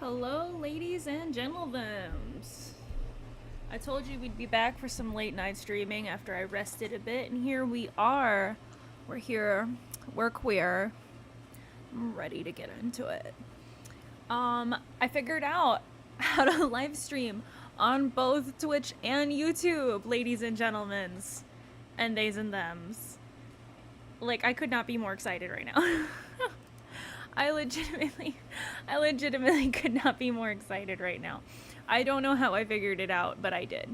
Hello, ladies and gentlemen. I told you we'd be back for some late night streaming after I rested a bit, and here we are. We're here. We're queer. I'm ready to get into it. I figured out how to live stream on both Twitch and YouTube, ladies and gentlemen, and theys and thems. Like, I could not be more excited right now. I legitimately could not be more excited right now. I don't know how I figured it out, but I did.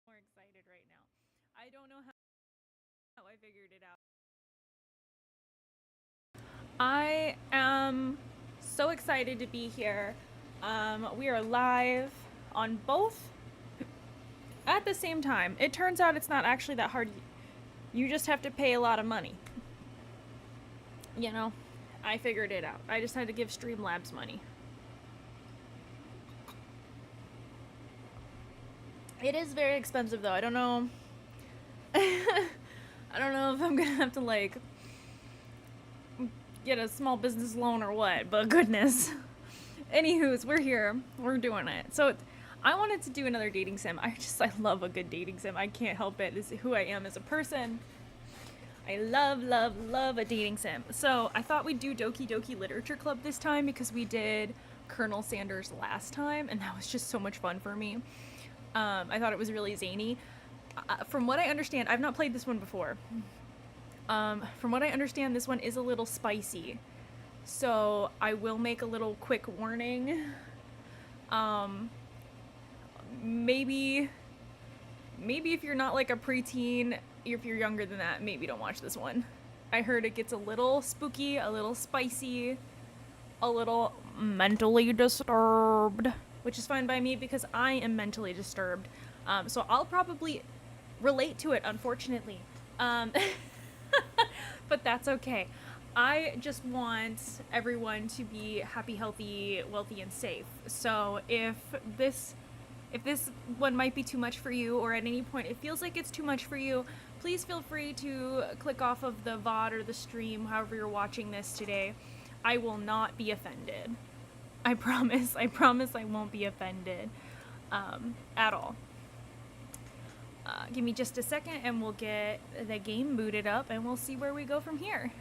More excited right now. I don't know how I figured it out. I am so excited to be here. We are live on both at the same time. It turns out it's not actually that hard. You just have to pay a lot of money. You know, I figured it out. I just had to give Streamlabs money. It is very expensive though. I don't know. I don't know if I'm gonna have to like get a small business loan or what, but goodness. Anywho's, we're here. We're doing it. So I wanted to do another dating sim. I love a good dating sim. I can't help it. It's who I am as a person. I love a dating sim. So I thought we'd do Doki Literature Club this time because we did Colonel Sanders last time, and that was just so much fun for me. I thought it was really zany. From what I understand, I've not played this one before. From what I understand, this one is a little spicy. So I will make a little quick warning. Maybe if you're not like a preteen, if you're younger than that, maybe don't watch this one. I heard it gets a little spooky, a little spicy, a little mentally disturbed, which is fine by me because I am mentally disturbed. So I'll probably relate to it, unfortunately. But that's okay. I just want everyone to be happy, healthy, wealthy, and safe. So if this one might be too much for you, or at any point it feels like it's too much for you, please feel free to click off of the VOD or the stream, however you're watching this today. I will not be offended. I promise I won't be offended at all. Give me just a second and we'll get the game booted up and we'll see where we go from here.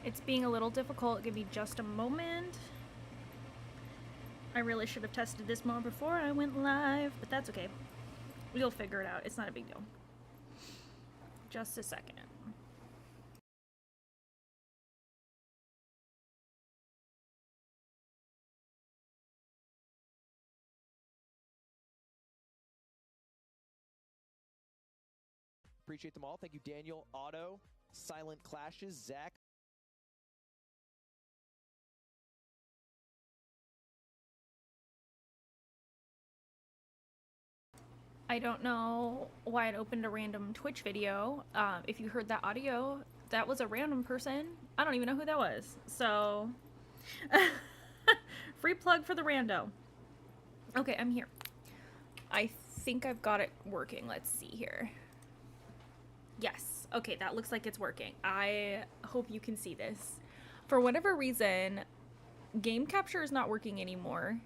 It's being a little difficult. Give me just a moment. I really should have tested this more before I went live, but that's okay. We'll figure it out. It's not a big deal. Just a second. Appreciate them all. Thank you, Daniel, Otto, Silent Clashes, Zach. I don't know why it opened a random Twitch video. If you heard that audio, that was a random person. I don't even know who that was. So, free plug for the rando. Okay, I'm here. I think I've got it working. Let's see here. Yes. Okay, that looks like it's working. I hope you can see this. For whatever reason, game capture is not working anymore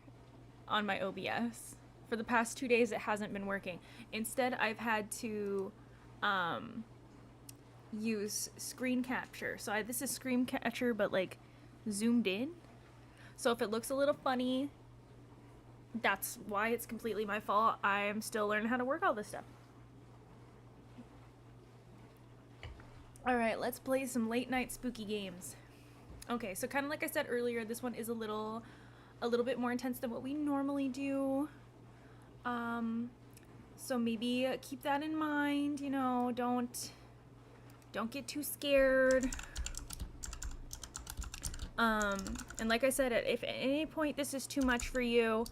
on my OBS. For the past 2 days, it hasn't been working. Instead, I've had to use screen capture. So this is screen capture, but like zoomed in. So if it looks a little funny, that's why. It's completely my fault. I'm still learning how to work all this stuff. All right, let's play some late night spooky games. Okay, so kind of like I said earlier, this one is a little bit more intense than what we normally do. So maybe keep that in mind, you know, don't get too scared. And like I said, if at any point this is too much for you,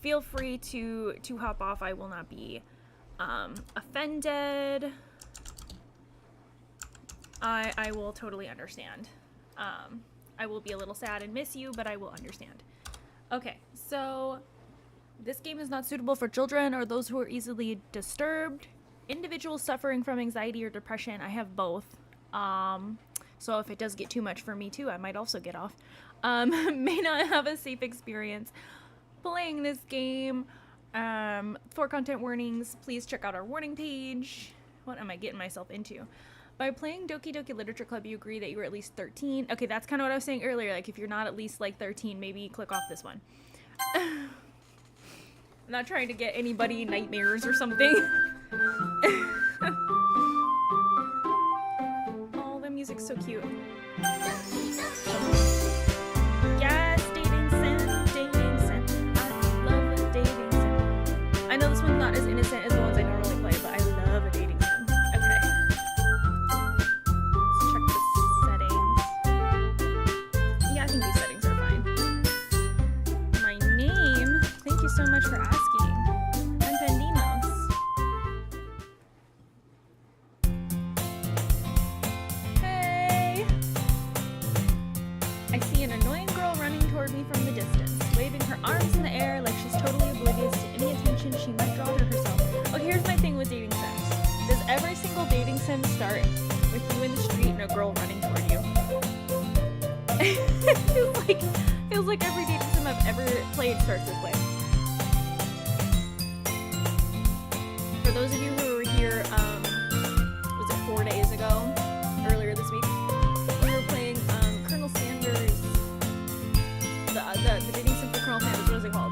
feel free to hop off. I will not be offended. I will totally understand. I will be a little sad and miss you, but I will understand. Okay, so this game is not suitable for children or those who are easily disturbed. Individuals suffering from anxiety or depression, I have both. So if it does get too much for me too, I might also get off. May not have a safe experience playing this game. For content warnings, please check out our warning page. What am I getting myself into? By playing Doki Doki Literature Club, you agree that you were at least 13. Okay, that's kind of what I was saying earlier. Like, if you're not at least, like, 13, maybe click off this one. I'm not trying to get anybody nightmares or something. Oh, the music's so cute. Yes, dating sim, dating sim. I love a dating sim. I know this one's not as innocent as the ones I normally play, but I love a dating sim. Okay. Let's check the settings. Yeah, I think these settings are fine. My name, thank you so much for asking. I'm Pendimos. Hey! I see an annoying girl running toward me from the distance, waving her arms in the air like she's totally oblivious to any attention she might draw to herself. Okay, here's my thing with dating sims. Does every single dating sim start with you in the street and a girl running toward you? feels like every dating sim I've ever played starts this way. For those of you who were here, was it 4 days ago? Earlier this week? We were playing Colonel Sanders. The dating sim for Colonel Sanders, what is it called?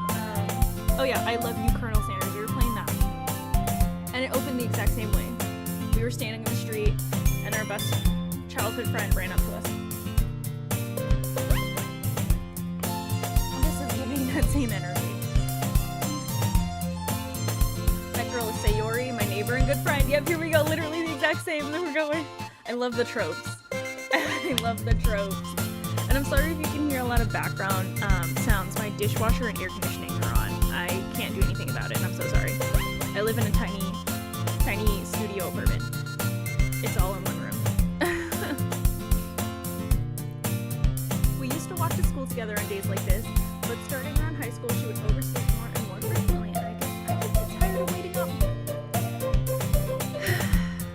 Oh yeah, I Love You, Colonel Sanders. We were playing that. And it opened the exact same way. We were standing on the street, and our best childhood friend ran up to us. This is giving that same energy. That girl is Sayori, my neighbor and good friend. Yep, here we go. Literally the exact same. There we're going. I love the tropes. I love the tropes. And I'm sorry if you can hear a lot of background sounds. My dishwasher and air conditioning are on. I can't do anything about it, and I'm so sorry. I live in a tiny studio apartment. It's all in one room. We used to walk to school together on days like this, but starting around high school, she would oversleep more and more frequently, and I get tired of waiting up.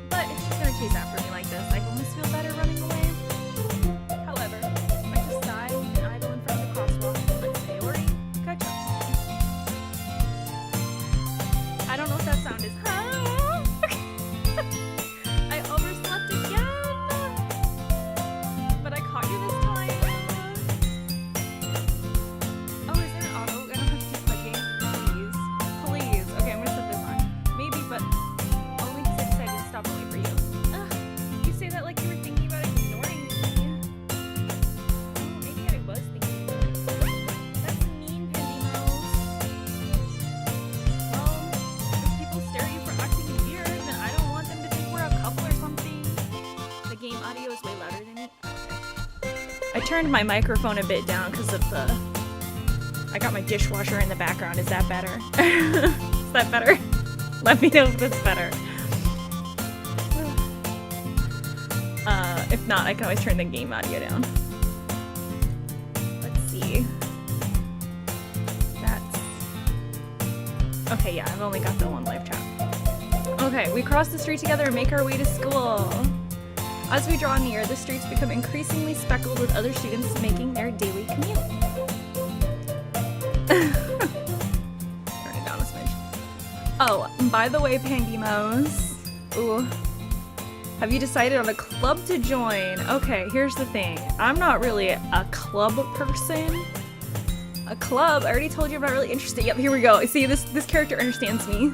But if she's gonna chase after me like this, I almost feel better running away. However, I just sigh and idle in front of the crosswalk and let Sayori catch up to me. I don't know if that sound is I overslept again, but I caught you this time. Oh, is there an auto? I don't have to keep clicking. Please. Okay, I'm gonna set this on. Maybe, but only because I decided to stop and wait for you. Ugh, you say that like you were thinking about ignoring me. Oh, maybe I was thinking about it. That's mean, Pendimos. Well, if people stare at you for acting weird, then I don't want them to think we're a couple or something. The game audio is way louder than me. Okay. I turned my microphone a bit down because of the... I got my dishwasher in the background. Is that better? Is that better? Let me know if that's better. If not, I can always turn the game audio down. Let's see. That's... Okay, yeah, I've only got the one live chat. Okay, we cross the street together and make our way to school. As we draw near, the streets become increasingly speckled with other students making their daily commute. Turn it down a smidge. Oh, by the way, Pandimos. Ooh. Have you decided on a club to join? Okay, here's the thing. I'm not really a club person. A club? I already told you I'm not really interested. Yep, here we go. See, this character understands me.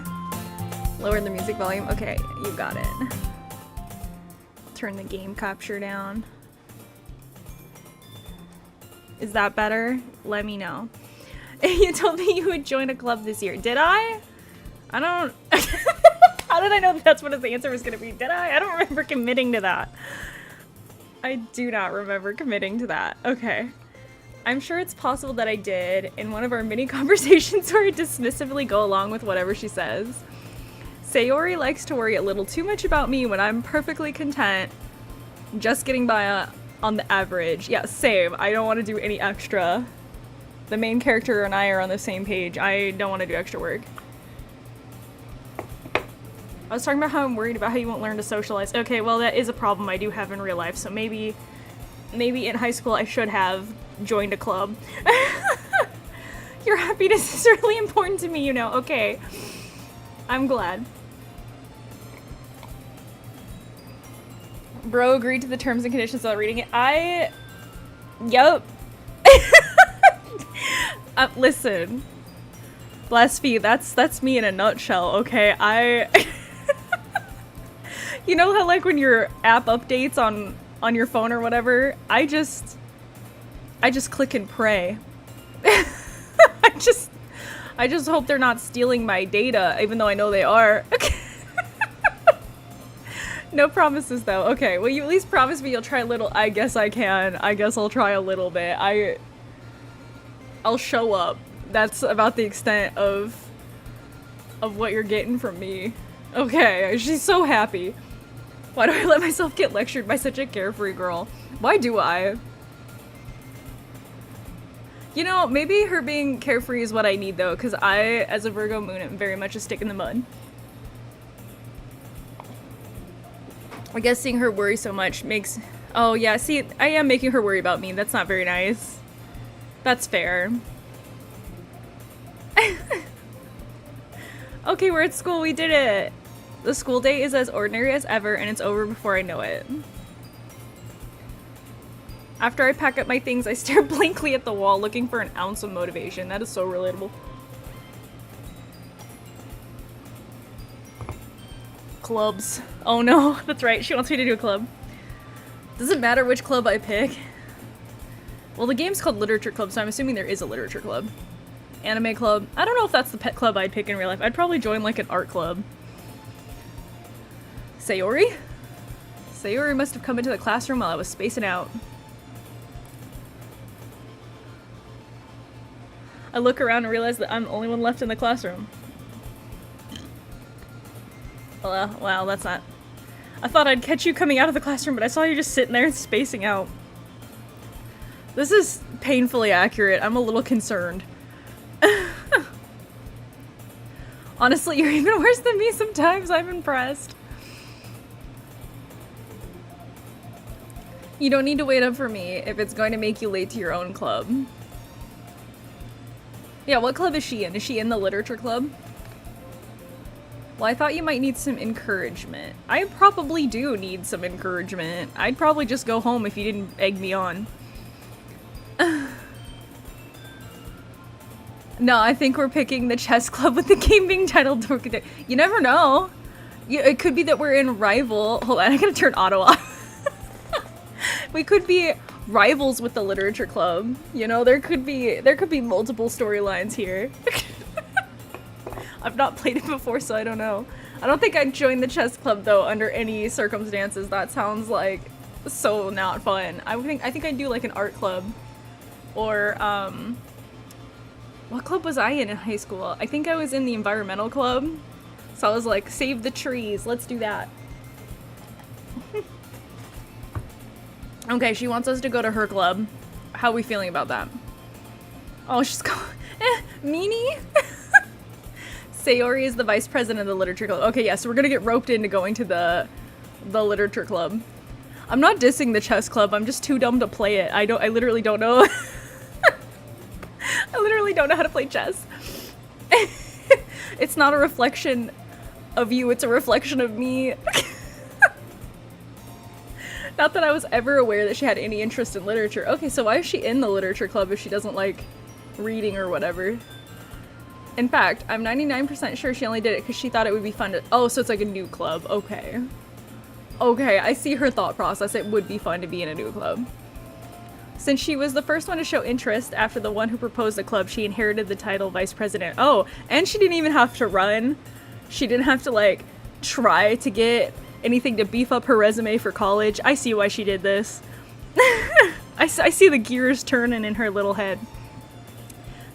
Lower the music volume. Okay, you got it. Turn the game capture down. Is that better? Let me know. You told me you would join a club this year. Did I? I don't... How did I know that's what his answer was going to be? Did I? I don't remember committing to that. I do not remember committing to that. Okay. I'm sure it's possible that I did in one of our mini conversations where I dismissively go along with whatever she says. Sayori likes to worry a little too much about me when I'm perfectly content Just getting by on the average. Yeah, same. I don't want to do any extra. The main character and I are on the same page. I don't want to do extra work. I was talking about how I'm worried about how you won't learn to socialize. Okay, well that is a problem I do have in real life, so maybe in high school I should have joined a club. Your happiness is really important to me, you know. Okay. I'm glad. Bro agreed to the terms and conditions without reading it. Yup. Listen. Blaspheme, that's me in a nutshell, okay? You know how like when your app updates on your phone or whatever, I just click and pray. I just hope they're not stealing my data, even though I know they are. No promises though. Okay, well you at least promise me you'll try a little. I guess I can. I guess I'll try a little bit. I'll show up. That's about the extent of what you're getting from me. Okay, she's so happy. Why do I let myself get lectured by such a carefree girl? Why do I? You know, maybe her being carefree is what I need though, because I, as a Virgo moon, am very much a stick in the mud. I guess seeing her worry so much makes... Oh yeah, see, I am making her worry about me. That's not very nice. That's fair. Okay, we're at school. We did it. The school day is as ordinary as ever, and it's over before I know it. After I pack up my things, I stare blankly at the wall, looking for an ounce of motivation. That is so relatable. Clubs. Oh no, that's right. She wants me to do a club. Does it matter which club I pick? Well, the game's called Literature Club, so I'm assuming there is a literature club. Anime club. I don't know if that's the pet club I'd pick in real life. I'd probably join like an art club. Sayori? Sayori must have come into the classroom while I was spacing out. I look around and realize that I'm the only one left in the classroom. Well, wow, that's not... I thought I'd catch you coming out of the classroom, but I saw you just sitting there and spacing out. This is painfully accurate. I'm a little concerned. Honestly, you're even worse than me sometimes. I'm impressed. You don't need to wait up for me if it's going to make you late to your own club. Yeah, what club is she in? Is she in the literature club? Well, I thought you might need some encouragement. I probably do need some encouragement. I'd probably just go home if you didn't egg me on. No, I think we're picking the chess club with the game being titled Doki. You never know. It could be that we're in rival. Hold on, I gotta turn auto off. We could be rivals with the literature club. You know, there could be multiple storylines here. I've not played it before, so I don't know. I don't think I'd join the chess club though under any circumstances. That sounds like so not fun. I think I'd do like an art club, or what club was I in high school? I think I was in the environmental club. So I was like, save the trees, let's do that. Okay, she wants us to go to her club. How are we feeling about that? Oh, she's going, meanie? Sayori is the vice president of the literature club. Okay, yeah, so we're gonna get roped into going to the literature club. I'm not dissing the chess club, I'm just too dumb to play it. I literally don't know. I literally don't know how to play chess. It's not a reflection of you, it's a reflection of me. Not that I was ever aware that she had any interest in literature. Okay, so why is she in the literature club if she doesn't like reading or whatever? In fact, I'm 99% sure she only did it because she thought it would be fun to- Oh, so it's like a new club. Okay. Okay, I see her thought process. It would be fun to be in a new club. Since she was the first one to show interest after the one who proposed the club, she inherited the title vice president. Oh, and she didn't even have to run. She didn't have to, like, try to get anything to beef up her resume for college. I see why she did this. I see the gears turning in her little head.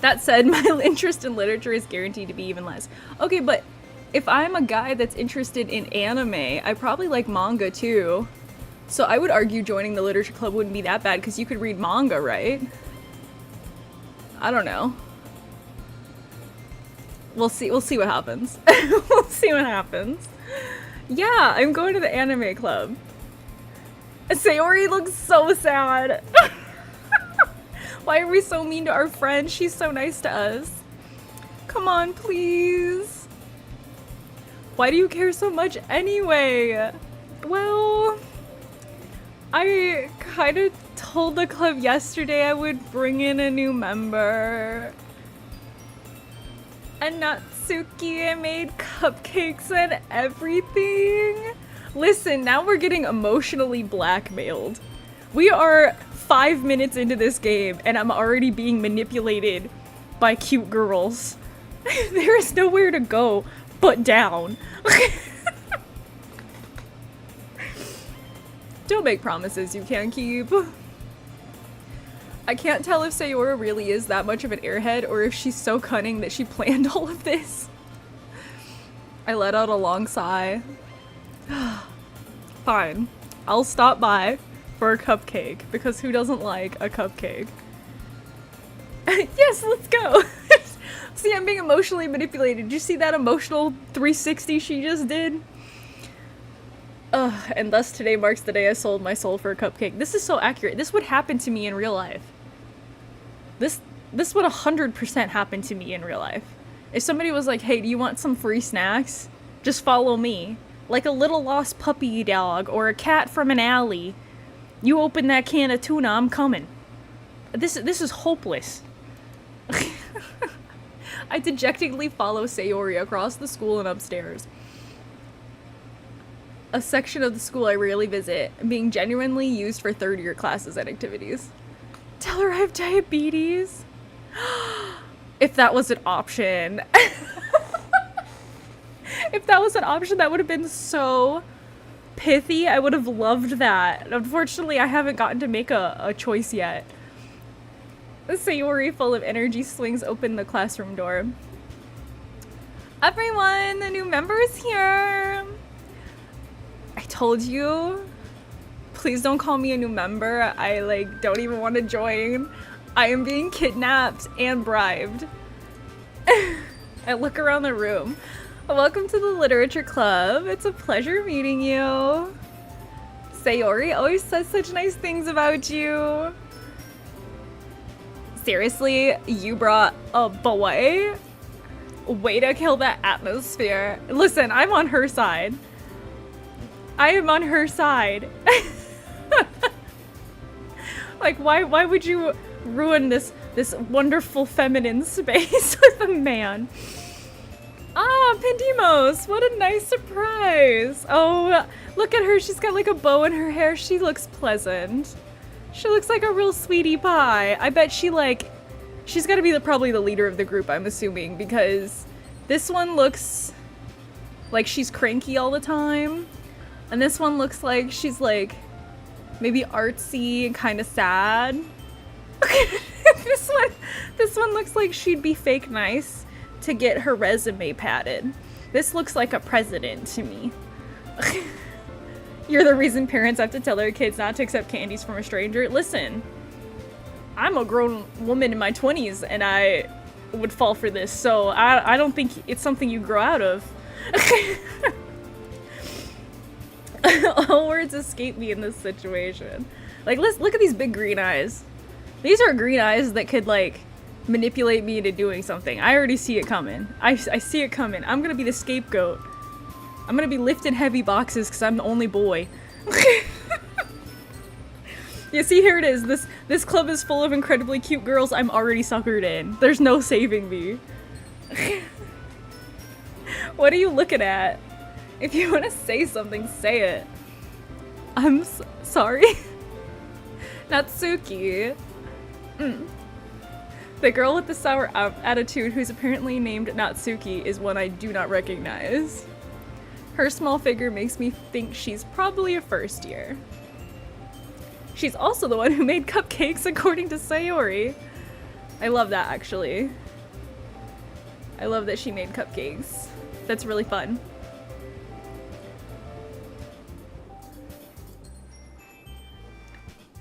That said, my interest in literature is guaranteed to be even less. Okay, but if I'm a guy that's interested in anime, I probably like manga too. So I would argue joining the literature club wouldn't be that bad because you could read manga, right? I don't know. We'll see what happens. We'll see what happens. Yeah, I'm going to the anime club. Sayori looks so sad. Why are we so mean to our friend? She's so nice to us. Come on, please. Why do you care so much anyway? Well, I kind of told the club yesterday I would bring in a new member. And Natsuki made cupcakes and everything. Listen, now we're getting emotionally blackmailed. We are 5 minutes into this game and I'm already being manipulated by cute girls. There is nowhere to go but down. Don't make promises you can't keep. I can't tell if Sayori really is that much of an airhead or if she's so cunning that she planned all of this. I let out a long sigh. Fine. I'll stop by for a cupcake because who doesn't like a cupcake? Yes, let's go. See, I'm being emotionally manipulated. Did you see that emotional 360 she just did? And thus today marks the day I sold my soul for a cupcake. This is so accurate. This would happen to me in real life. This would 100% happen to me in real life. If somebody was like, hey, do you want some free snacks? Just follow me. Like a little lost puppy dog or a cat from an alley. You open that can of tuna, I'm coming. This is hopeless. I dejectedly follow Sayori across the school and upstairs. A section of the school I rarely visit, being genuinely used for third-year classes and activities. Tell her I have diabetes. If that was an option. If that was an option, that would have been so pithy. I would have loved that. Unfortunately, I haven't gotten to make a choice yet. Sayori, full of energy, swings open the classroom door. Everyone, the new member is here. I told you. Please don't call me a new member. I don't even want to join. I am being kidnapped and bribed. I look around the room. Welcome to the literature club. It's a pleasure meeting you. Sayori always says such nice things about you. Seriously, you brought a boy? Way to kill that atmosphere. Listen, I'm on her side. I am on her side. Like, why would you ruin this wonderful feminine space with a man? Ah, Pendimos, what a nice surprise. Oh, look at her. She's got like a bow in her hair. She looks pleasant. She looks like a real sweetie pie. I bet she's got to be probably the leader of the group, I'm assuming, because this one looks like she's cranky all the time. And this one looks like she's like maybe artsy and kind of sad. This one looks like she'd be fake nice to get her resume padded. This looks like a president to me. You're the reason parents have to tell their kids not to accept candies from a stranger. Listen, I'm a grown woman in my 20s and I would fall for this, so I don't think it's something you grow out of. All words escape me in this situation. Like, let's look at these big green eyes. These are green eyes that could like manipulate me into doing something. I already see it coming. I see it coming. I'm gonna be the scapegoat. I'm gonna be lifting heavy boxes because I'm the only boy. You see, here it is. This club is full of incredibly cute girls I'm already suckered in. There's no saving me. What are you looking at? If you want to say something, say it. I'm sorry. Natsuki. The girl with the sour attitude, who's apparently named Natsuki, is one I do not recognize. Her small figure makes me think she's probably a first year. She's also the one who made cupcakes, according to Sayori. I love that, actually. I love that she made cupcakes. That's really fun.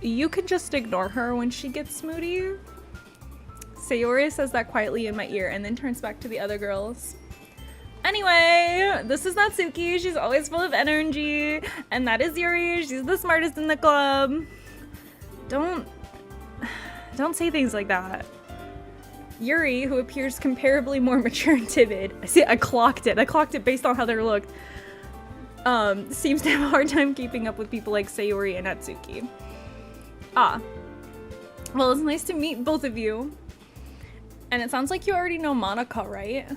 You can just ignore her when she gets moody. Sayori says that quietly in my ear and then turns back to the other girls. Anyway, this is Natsuki. She's always full of energy. And that is Yuri. She's the smartest in the club. Don't say things like that. Yuri, who appears comparably more mature and timid. I clocked it. I clocked it based on how they looked. Seems to have a hard time keeping up with people like Sayori and Natsuki. Ah. Well, it's nice to meet both of you. And it sounds like you already know Monica, right?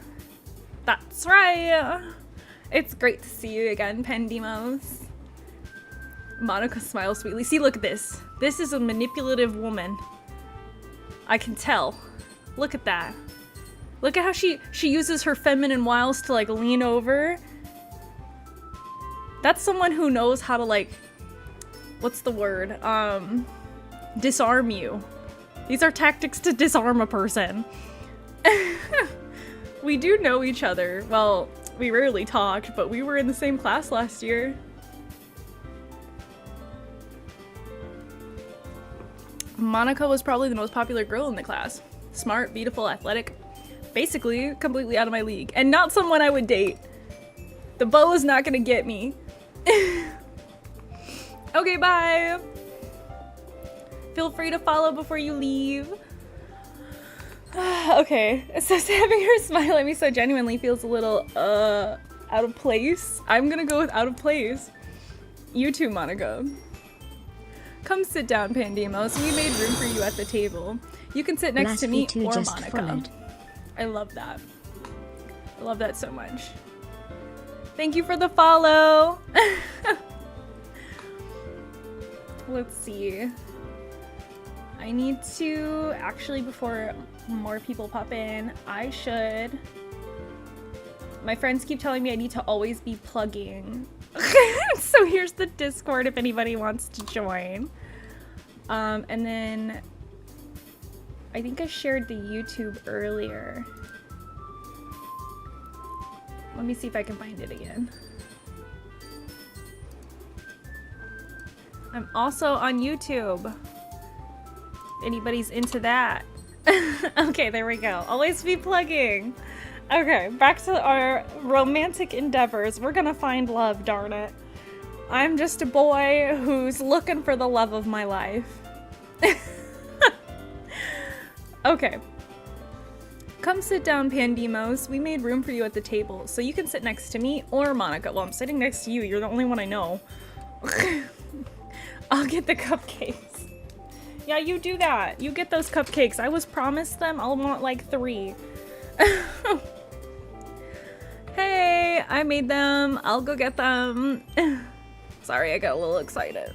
That's right! It's great to see you again, Pandemos. Monica smiles sweetly. See, look at this. This is a manipulative woman. I can tell. Look at that. Look at how she uses her feminine wiles to, like, lean over. That's someone who knows how to, like... What's the word? Disarm you. These are tactics to disarm a person. We do know each other. Well, we rarely talked, but we were in the same class last year. Monica was probably the most popular girl in the class. Smart, beautiful, athletic. Basically, completely out of my league. And not someone I would date. The bow is not gonna get me. Okay, bye! Feel free to follow before you leave. Okay, so having her smile at me so genuinely feels a little, out of place. I'm gonna go with out of place. You too, Monica. Come sit down, Pandemos. We made room for you at the table. You can sit next to me or Monica. Followed. I love that. I love that so much. Thank you for the follow. Let's see. I need to, actually, before more people pop in, I should... My friends keep telling me I need to always be plugging. So here's the Discord if anybody wants to join. And then I think I shared the YouTube earlier. Let me see if I can find it again. I'm also on YouTube. Anybody's into that. Okay, there we go. Always be plugging. Okay, back to our romantic endeavors. We're gonna find love, darn it. I'm just a boy who's looking for the love of my life. Okay. Come sit down, Pandemos. We made room for you at the table, so you can sit next to me or Monica. Well, I'm sitting next to you. You're the only one I know. I'll get the cupcakes. Yeah, you do that. You get those cupcakes. I was promised them. I'll want like 3. Hey, I made them. I'll go get them. Sorry, I got a little excited.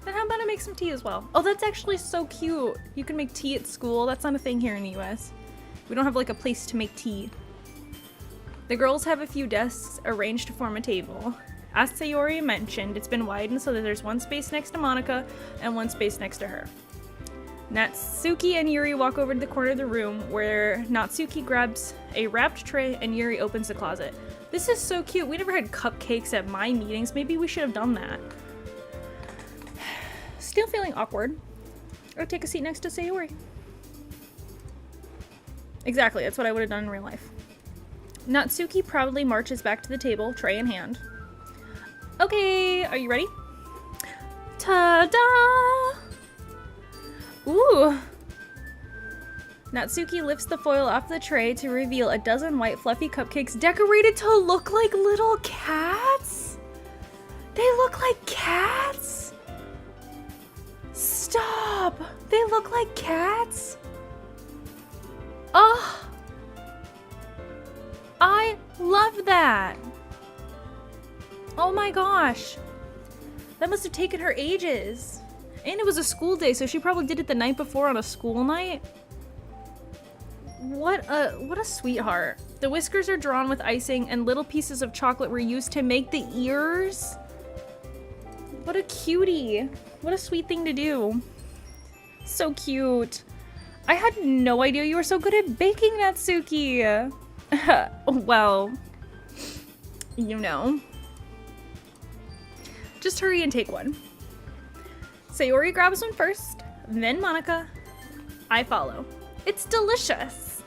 Then how about I make some tea as well? Oh, that's actually so cute. You can make tea at school. That's not a thing here in the US. We don't have like a place to make tea. The girls have a few desks arranged to form a table. As Sayori mentioned, it's been widened so that there's one space next to Monica and one space next to her. Natsuki and Yuri walk over to the corner of the room where Natsuki grabs a wrapped tray and Yuri opens the closet. This is so cute. We never had cupcakes at my meetings. Maybe we should have done that. Still feeling awkward. Or take a seat next to Sayori. Exactly, that's what I would have done in real life. Natsuki proudly marches back to the table, tray in hand. Okay, are you ready? Ta-da! Ooh! Natsuki lifts the foil off the tray to reveal a dozen white fluffy cupcakes decorated to look like little cats? They look like cats? Stop! They look like cats? Oh! I love that! Oh my gosh! That must have taken her ages. And it was a school day, so she probably did it the night before on a school night. What a sweetheart. The whiskers are drawn with icing and little pieces of chocolate were used to make the ears. What a cutie. What a sweet thing to do. So cute. I had no idea you were so good at baking, Natsuki. Well, you know. Just hurry and take one. Sayori grabs one first, then Monica. I follow. It's delicious.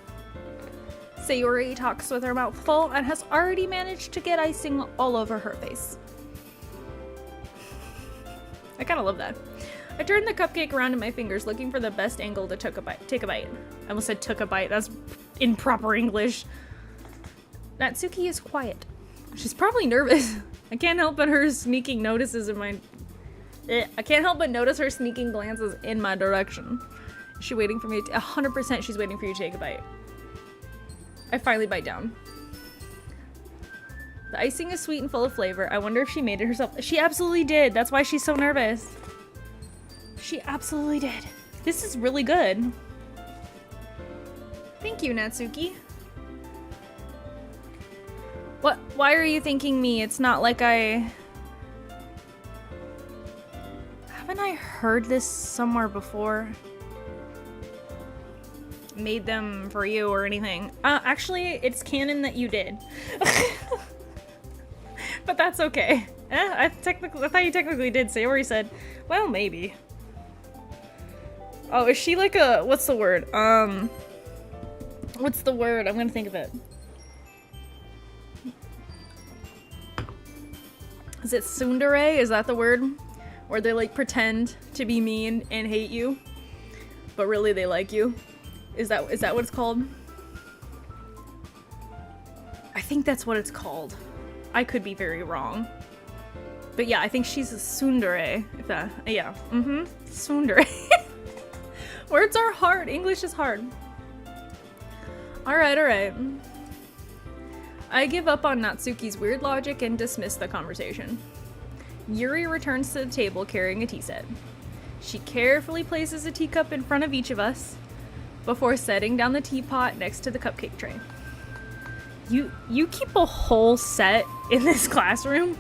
Sayori talks with her mouth full and has already managed to get icing all over her face. I kind of love that. I turned the cupcake around in my fingers, looking for the best angle to take a bite. I almost said took a bite. That's improper English. Natsuki is quiet. She's probably nervous. I can't help but her sneaking notices in my... I can't help but notice her sneaking glances in my direction. Is she waiting for me to... 100% she's waiting for you to take a bite. I finally bite down. The icing is sweet and full of flavor. I wonder if she made it herself. She absolutely did. That's why she's so nervous. She absolutely did. This is really good. Thank you, Natsuki. What? Why are you thanking me? It's not like I... Haven't I heard this somewhere before? Made them for you or anything. Actually, it's canon that you did. But that's okay. I thought you technically did. Sayori said, well, maybe. Oh, is she like a... What's the word? What's the word? I'm gonna think of it. Is it tsundere? Is that the word? Where they like pretend to be mean and hate you, but really they like you. Is that what it's called? I think that's what it's called. I could be very wrong. But yeah, I think she's a tsundere. If that, yeah. Tsundere. Words are hard. English is hard. Alright. I give up on Natsuki's weird logic and dismiss the conversation. Yuri returns to the table carrying a tea set. She carefully places a teacup in front of each of us before setting down the teapot next to the cupcake tray. You keep a whole set in this classroom?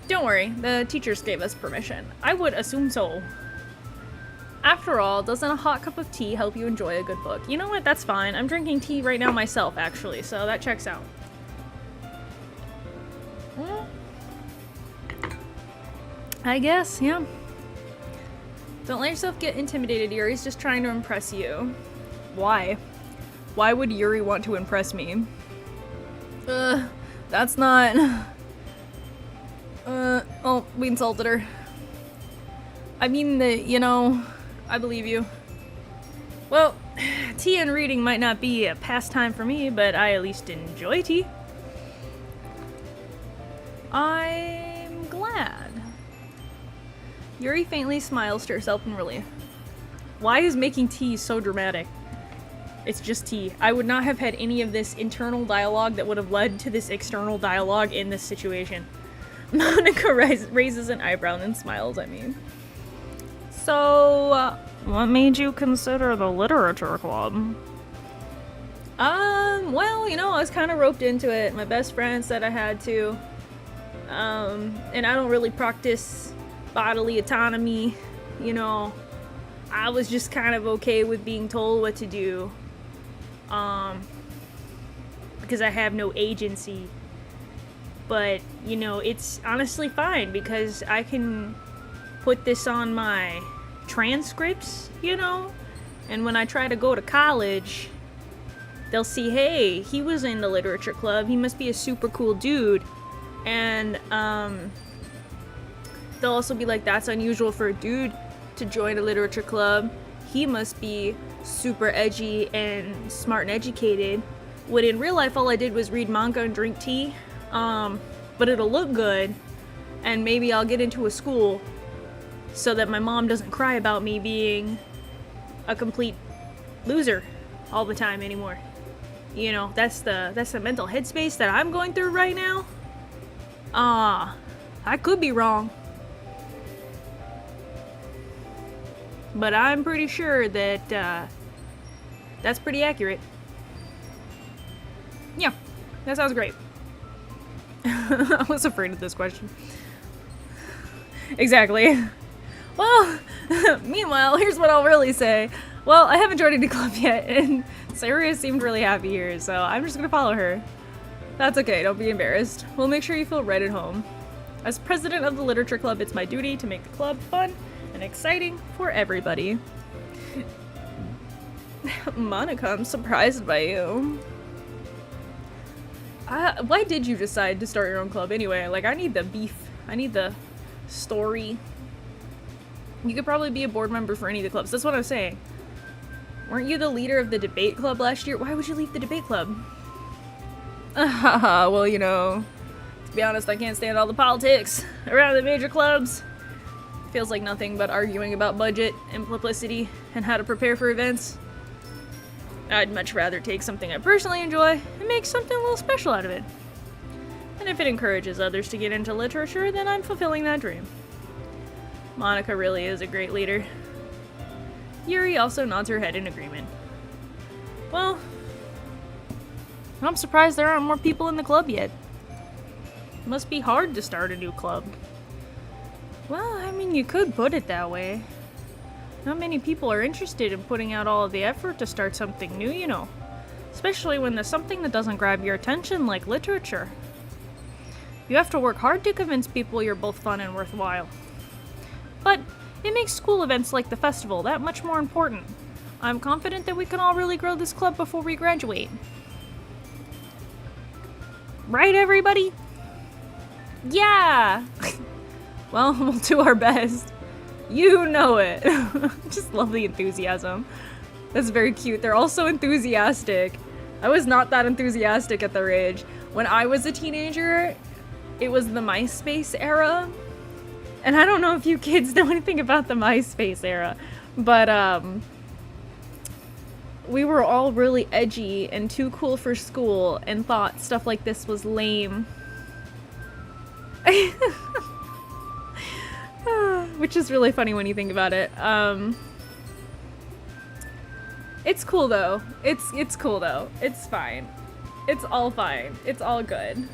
Don't worry, the teachers gave us permission. I would assume so. After all, doesn't a hot cup of tea help you enjoy a good book? You know what? That's fine. I'm drinking tea right now myself, actually, so that checks out. I guess, yeah. Don't let yourself get intimidated. Yuri's just trying to impress you. Why? Why would Yuri want to impress me? That's not... oh, we insulted her. I mean, you know, I believe you. Well, tea and reading might not be a pastime for me, but I at least enjoy tea. I'm glad. Yuri faintly smiles to herself in relief. Why is making tea so dramatic? It's just tea. I would not have had any of this internal dialogue that would have led to this external dialogue in this situation. Monica raises an eyebrow and then smiles at me. So, what made you consider the literature club? Well, you know, I was kind of roped into it. My best friend said I had to. And I don't really practice bodily autonomy, you know. I was just kind of okay with being told what to do. Because I have no agency. But, you know, it's honestly fine because I can put this on my transcripts, you know? And when I try to go to college, they'll see, hey, he was in the literature club. He must be a super cool dude. And, they'll also be like, that's unusual for a dude to join a literature club. He must be super edgy and smart and educated. When in real life, all I did was read manga and drink tea. But it'll look good, and maybe I'll get into a school so that my mom doesn't cry about me being a complete loser all the time anymore. You know, that's the mental headspace that I'm going through right now. I could be wrong. But I'm pretty sure that, that's pretty accurate. Yeah, that sounds great. I was afraid of this question. Exactly. Well, meanwhile, here's what I'll really say. Well, I haven't joined any club yet, and Sayori seemed really happy here, so I'm just gonna follow her. That's okay, don't be embarrassed. We'll make sure you feel right at home. As president of the literature club, it's my duty to make the club fun and exciting for everybody. Monica, I'm surprised by you. Why did you decide to start your own club anyway? Like, I need the beef. I need the story. You could probably be a board member for any of the clubs. That's what I'm saying. Weren't you the leader of the debate club last year? Why would you leave the debate club? Well, you know, to be honest, I can't stand all the politics around the major clubs. Feels like nothing but arguing about budget and publicity and how to prepare for events. I'd much rather take something I personally enjoy and make something a little special out of it. And if it encourages others to get into literature, then I'm fulfilling that dream. Monica really is a great leader. Yuri also nods her head in agreement. Well, I'm surprised there aren't more people in the club yet. It must be hard to start a new club. Well, I mean, you could put it that way. Not many people are interested in putting out all of the effort to start something new, you know. Especially when there's something that doesn't grab your attention, like literature. You have to work hard to convince people you're both fun and worthwhile. But it makes school events like the festival that much more important. I'm confident that we can all really grow this club before we graduate. Right, everybody? Yeah! Well, we'll do our best. You know it. Just love the enthusiasm. That's very cute. They're all so enthusiastic. I was not that enthusiastic at their age. When I was a teenager, it was the MySpace era. And I don't know if you kids know anything about the MySpace era, but we were all really edgy and too cool for school and thought stuff like this was lame. Which is really funny when you think about it. It's cool though. It's cool though. It's fine. It's all fine. It's all good.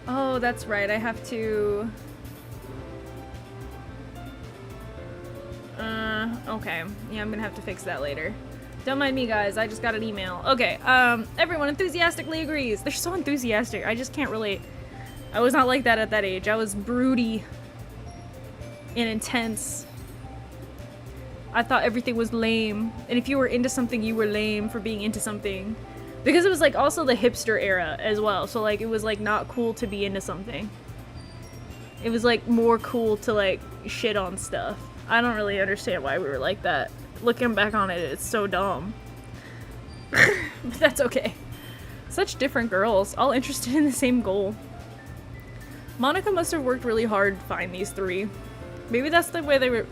Oh, that's right. I have to... okay. Yeah, I'm gonna have to fix that later. Don't mind me, guys. I just got an email. Okay, everyone enthusiastically agrees. They're so enthusiastic. I just can't relate. I was not like that at that age. I was broody and intense. I thought everything was lame. And if you were into something, you were lame for being into something. Because it was, like, also the hipster era as well. So, like, it was, like, not cool to be into something. It was, like, more cool to, like, shit on stuff. I don't really understand why we were like that. Looking back on it, it's so dumb. But that's okay. Such different girls, all interested in the same goal. Monica must have worked really hard to find these three. Maybe that's the way they were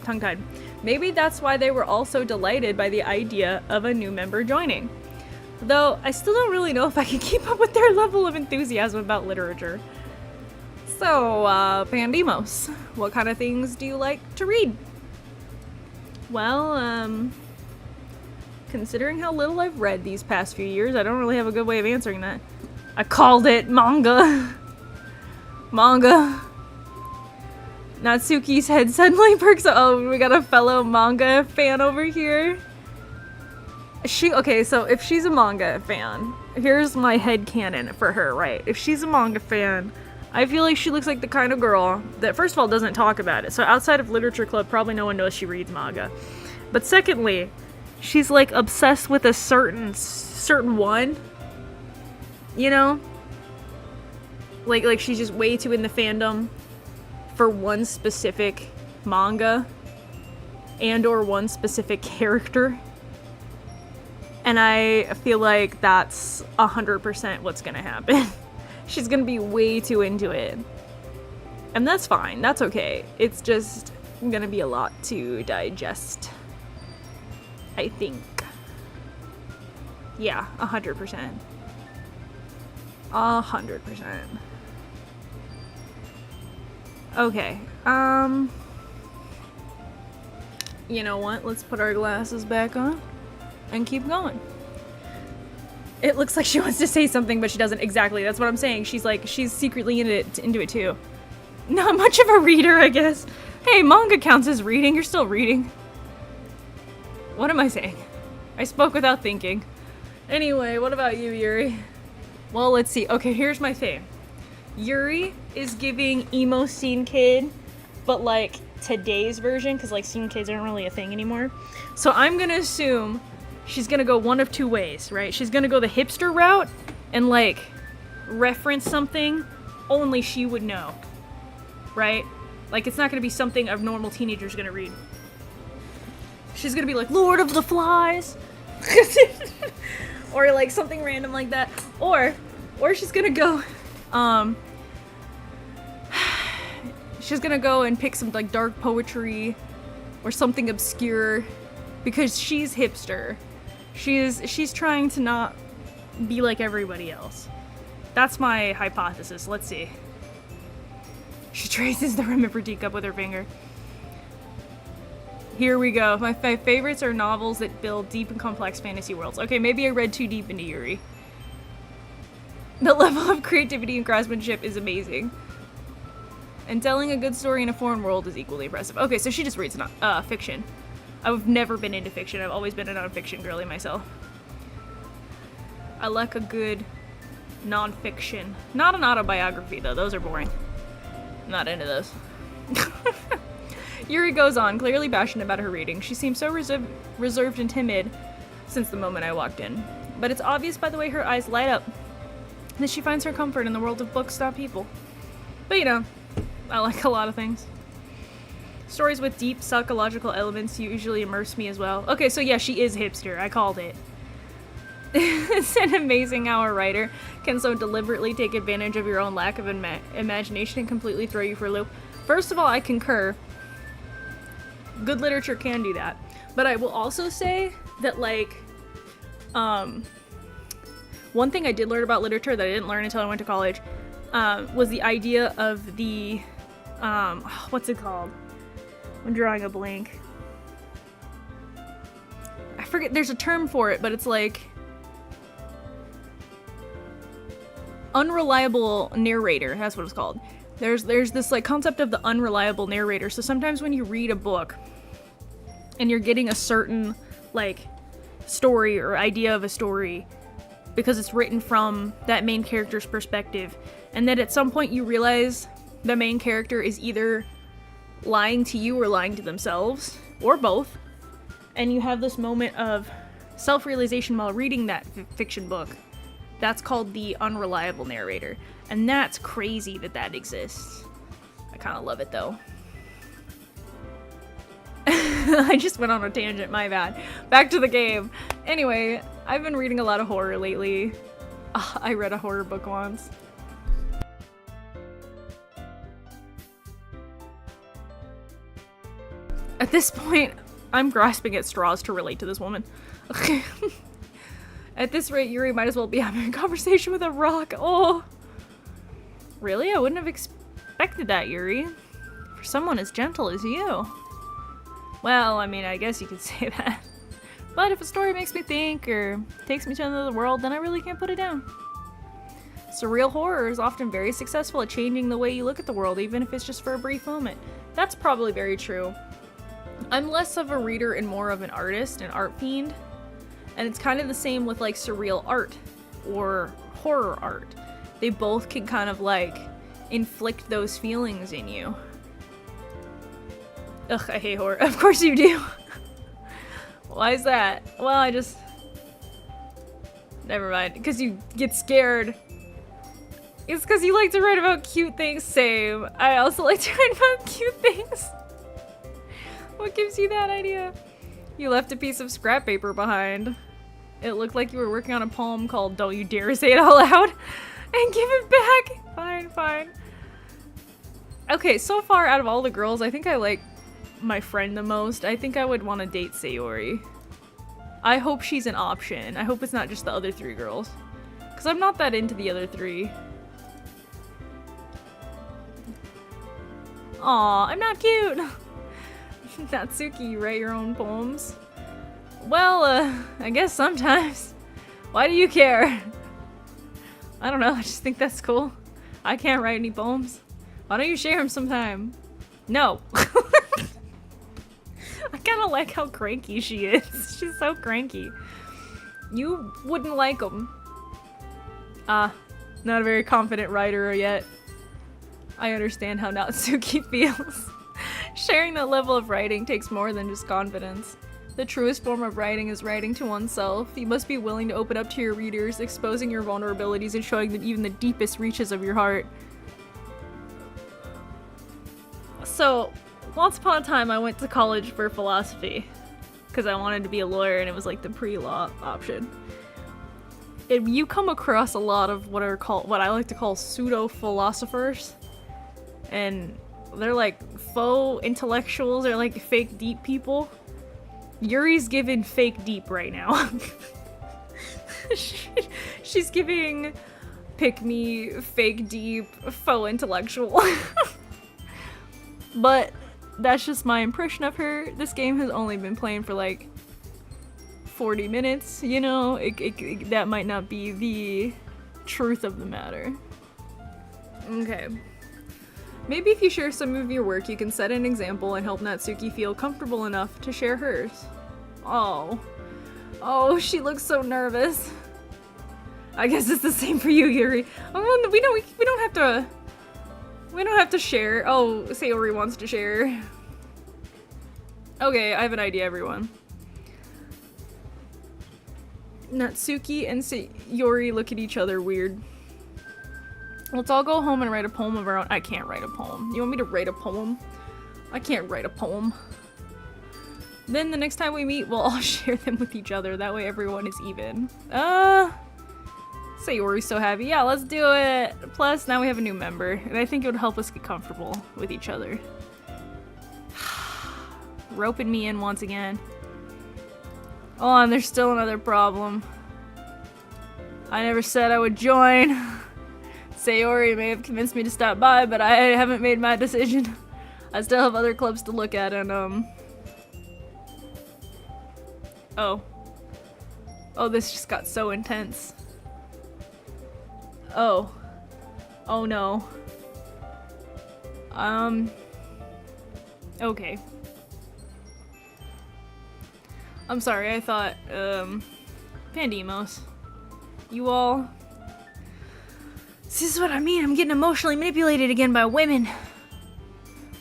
tongue-tied. Maybe that's why they were all so delighted by the idea of a new member joining. Though, I still don't really know if I can keep up with their level of enthusiasm about literature. So, Pandemos, what kind of things do you like to read? Well, considering how little I've read these past few years, I don't really have a good way of answering that. I called it manga. Manga. Natsuki's head suddenly perks up. Oh, we got a fellow manga fan over here. Okay, so if she's a manga fan, here's my headcanon for her, right? If she's a manga fan, I feel like she looks like the kind of girl that, first of all, doesn't talk about it. So outside of literature club, probably no one knows she reads manga. But secondly, she's like obsessed with a certain one. You know? Like she's just way too in the fandom for one specific manga and or one specific character. And I feel like that's 100% what's gonna happen. She's gonna be way too into it. And that's fine, that's okay. It's just gonna be a lot to digest, I think. Yeah, 100%. 100%. Okay, you know what? Let's put our glasses back on and keep going. It looks like she wants to say something, but she doesn't. Exactly, that's what I'm saying. She's secretly into it too. Not much of a reader, I guess. Hey, manga counts as reading. You're still reading. What am I saying? I spoke without thinking. Anyway, what about you, Yuri? Well, let's see. Okay, here's my thing. Yuri is giving emo scene kid, but like today's version, because like scene kids aren't really a thing anymore. So I'm gonna assume she's gonna go one of two ways, right? She's gonna go the hipster route and like reference something only she would know, right? Like it's not gonna be something a normal teenager's gonna read. She's gonna be like Lord of the Flies, or like something random like that, or she's gonna go, she's gonna go and pick some like dark poetry or something obscure because she's hipster. She's trying to not be like everybody else. That's my hypothesis. Let's see. She traces the rim of her teacup with her finger. Here we go. My favorites are novels that build deep and complex fantasy worlds. Okay, maybe I read too deep into Yuri. The level of creativity and craftsmanship is amazing. And telling a good story in a foreign world is equally impressive. Okay, so she just reads fiction. I've never been into fiction. I've always been a nonfiction girly myself. I like a good nonfiction. Not an autobiography, though. Those are boring. I'm not into those. Yuri goes on, clearly passionate about her reading. She seems so reserved and timid since the moment I walked in. But it's obvious by the way her eyes light up that she finds her comfort in the world of books, not people. But you know, I like a lot of things. Stories with deep psychological elements usually immerse me as well. Okay, so yeah, she is hipster. I called it. It's an amazing how a writer can so deliberately take advantage of your own lack of imagination and completely throw you for a loop. First of all, I concur. Good literature can do that. But I will also say that, like, one thing I did learn about literature that I didn't learn until I went to college was the idea of the, what's it called? I'm drawing a blank. I forget, there's a term for it, but it's like unreliable narrator. That's what it's called. There's this like concept of the unreliable narrator. So sometimes when you read a book and you're getting a certain like story or idea of a story because it's written from that main character's perspective, and then at some point you realize the main character is either lying to you or lying to themselves, or both, and you have this moment of self-realization while reading that fiction book. That's called the unreliable narrator, and that's crazy that that exists. I kind of love it though. I just went on a tangent, my bad. Back to the game. Anyway, I've been reading a lot of horror lately. I read a horror book once. At this point, I'm grasping at straws to relate to this woman. Okay. At this rate, Yuri might as well be having a conversation with a rock. Oh. Really? I wouldn't have expected that, Yuri. For someone as gentle as you. Well, I mean, I guess you could say that. But if a story makes me think or takes me to another world, then I really can't put it down. Surreal horror is often very successful at changing the way you look at the world, even if it's just for a brief moment. That's probably very true. I'm less of a reader and more of an artist, an art fiend. And it's kind of the same with like surreal art or horror art. They both can kind of like inflict those feelings in you. Ugh, I hate horror. Of course you do. Why is that? Well, I just... Never mind. Because you get scared. It's because you like to write about cute things. Same. I also like to write about cute things. What gives you that idea? You left a piece of scrap paper behind. It looked like you were working on a poem called Don't You Dare Say It Out Loud and Give It Back. Fine, fine. Okay, so far out of all the girls, I think I like my friend the most. I think I would want to date Sayori. I hope she's an option. I hope it's not just the other three girls. Because I'm not that into the other three. Aw, I'm not cute. Natsuki, you write your own poems? Well, I guess sometimes. Why do you care? I don't know, I just think that's cool. I can't write any poems. Why don't you share them sometime? No. I kind of like how cranky she is. She's so cranky. You wouldn't like them. Not a very confident writer yet. I understand how Natsuki feels. Sharing that level of writing takes more than just confidence. The truest form of writing is writing to oneself. You must be willing to open up to your readers, exposing your vulnerabilities and showing them even the deepest reaches of your heart. So, once upon a time I went to college for philosophy because I wanted to be a lawyer and it was like the pre-law option. And you come across a lot of what I like to call pseudo-philosophers, and they're like faux intellectuals or like fake deep people. Yuri's giving fake deep right now. She's giving pick me fake deep faux intellectual. But that's just my impression of her. This game has only been playing for like 40 minutes, you know? That might not be the truth of the matter. Okay. Maybe if you share some of your work, you can set an example and help Natsuki feel comfortable enough to share hers. Oh. Oh, she looks so nervous. I guess it's the same for you, Yuri. Oh, we don't have to share. Oh, Sayori wants to share. Okay, I have an idea, everyone. Natsuki and Sayori look at each other weird. Let's all go home and write a poem of our own. I can't write a poem. You want me to write a poem? I can't write a poem. Then the next time we meet, we'll all share them with each other. That way everyone is even. Sayori's so happy. Yeah, let's do it. Plus, now we have a new member, and I think it would help us get comfortable with each other. Roping me in once again. Oh, and there's still another problem. I never said I would join. Sayori may have convinced me to stop by, but I haven't made my decision. I still have other clubs to look at, and oh. Oh, this just got so intense. Oh. Oh no. Okay. I'm sorry, I thought, Pandemos. You all... This is what I mean, I'm getting emotionally manipulated again by women.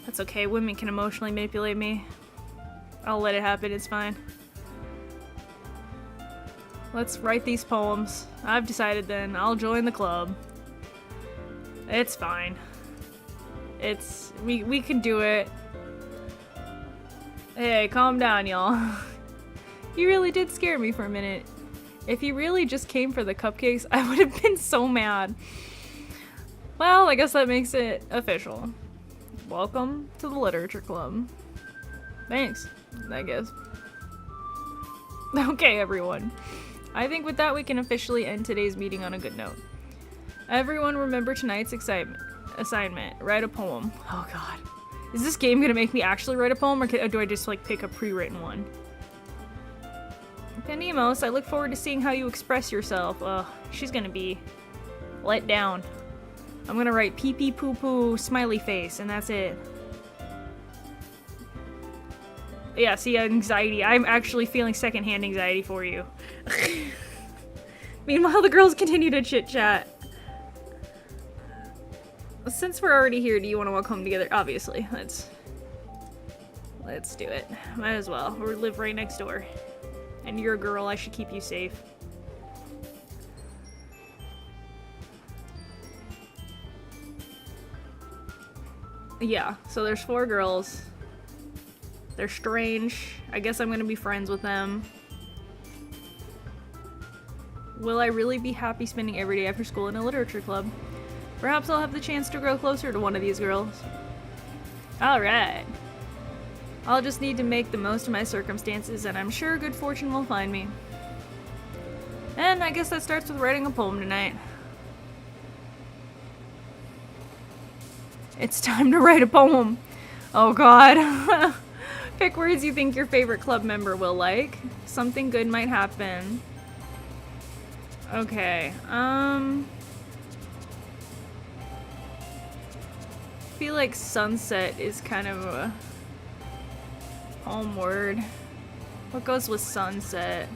That's okay, women can emotionally manipulate me. I'll let it happen, it's fine. Let's write these poems. I've decided then, I'll join the club. It's fine. We can do it. Hey, calm down, y'all. You really did scare me for a minute. If you really just came for the cupcakes, I would have been so mad. Well, I guess that makes it official. Welcome to the literature club. Thanks, I guess. Okay, everyone. I think with that we can officially end today's meeting on a good note. Everyone remember tonight's assignment. Write a poem. Oh god. Is this game gonna make me actually write a poem, or do I just like pick a pre-written one? Pandemos, I look forward to seeing how you express yourself. She's gonna be let down. I'm gonna write pee pee poo poo smiley face, and that's it. Yeah, see, anxiety. I'm actually feeling secondhand anxiety for you. Meanwhile, the girls continue to chit-chat. Since we're already here, do you want to walk home together? Obviously. Let's do it. Might as well. We live right next door. And you're a girl, I should keep you safe. Yeah, so there's 4 girls. They're strange. I guess I'm gonna be friends with them. Will I really be happy spending every day after school in a literature club? Perhaps I'll have the chance to grow closer to one of these girls. Alright. I'll just need to make the most of my circumstances, and I'm sure good fortune will find me. And I guess that starts with writing a poem tonight. It's time to write a poem. Oh god. Pick words you think your favorite club member will like. Something good might happen. Okay, I feel like sunset is kind of a Homeward. What goes with sunset?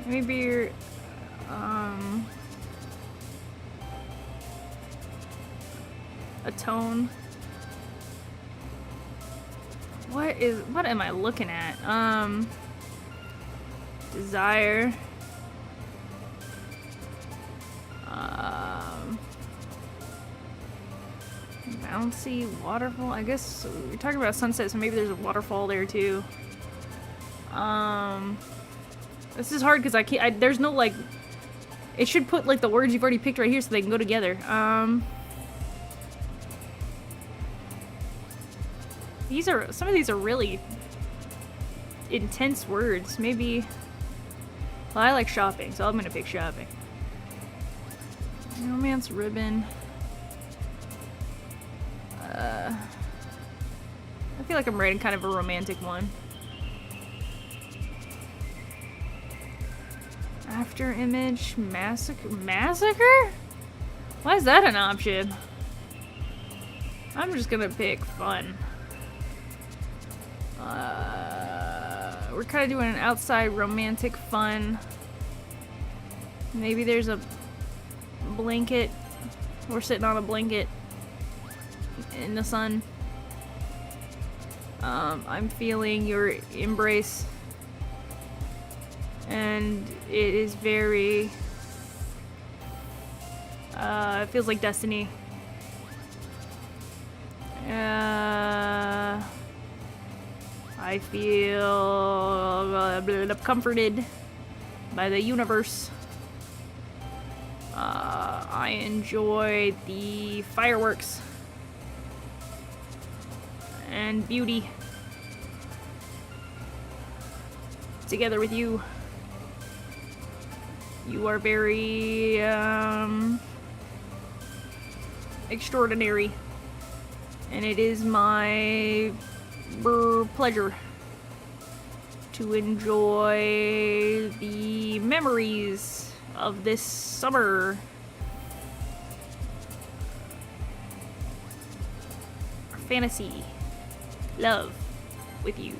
Maybe you're, atone. What am I looking at? Desire. Bouncy waterfall. I guess we're talking about sunset, so maybe there's a waterfall there too. This is hard because I can't. There's no like. It should put like the words you've already picked right here so they can go together. Some of these are really intense words. Maybe. Well, I like shopping, so I'm gonna pick shopping. Romance ribbon. I feel like I'm writing kind of a romantic one. After image massacre. Massacre? Why is that an option? I'm just gonna pick fun. We're kind of doing an outside romantic fun. Maybe there's a blanket. We're sitting on a blanket in the sun. I'm feeling your embrace. And it is very... it feels like destiny. I feel comforted by the universe. I enjoy the fireworks and beauty together with you. You are very extraordinary, and it is my pleasure to enjoy the memories of this summer. Fantasy. Love with you.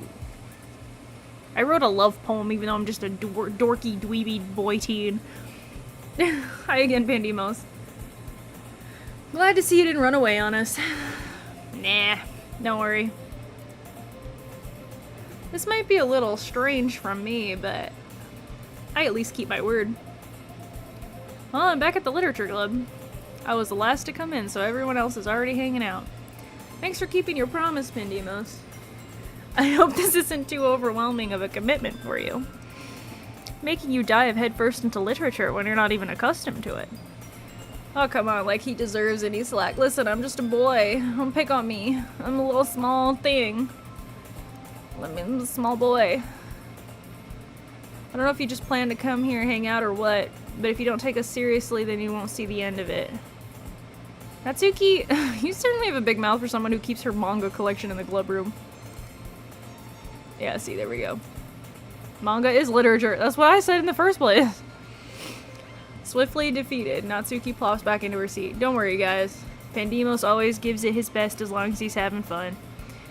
I wrote a love poem even though I'm just a dorky, dweeby boy teen. Hi again, Pandemos. Glad to see you didn't run away on us. Nah, don't worry. This might be a little strange from me, but I at least keep my word. Well, I'm back at the literature club. I was the last to come in, so everyone else is already hanging out. Thanks for keeping your promise, Pandemos. I hope this isn't too overwhelming of a commitment for you. Making you dive headfirst into literature when you're not even accustomed to it. Oh, come on, like he deserves any slack. Listen, I'm just a boy. Don't pick on me. I'm a little small thing. I'm a small boy. I don't know if you just plan to come here and hang out or what, but if you don't take us seriously, then you won't see the end of it. Natsuki, you certainly have a big mouth for someone who keeps her manga collection in the club room. Yeah, see, there we go. Manga is literature. That's what I said in the first place. Swiftly defeated, Natsuki plops back into her seat. Don't worry, guys. Pandemos always gives it his best as long as he's having fun.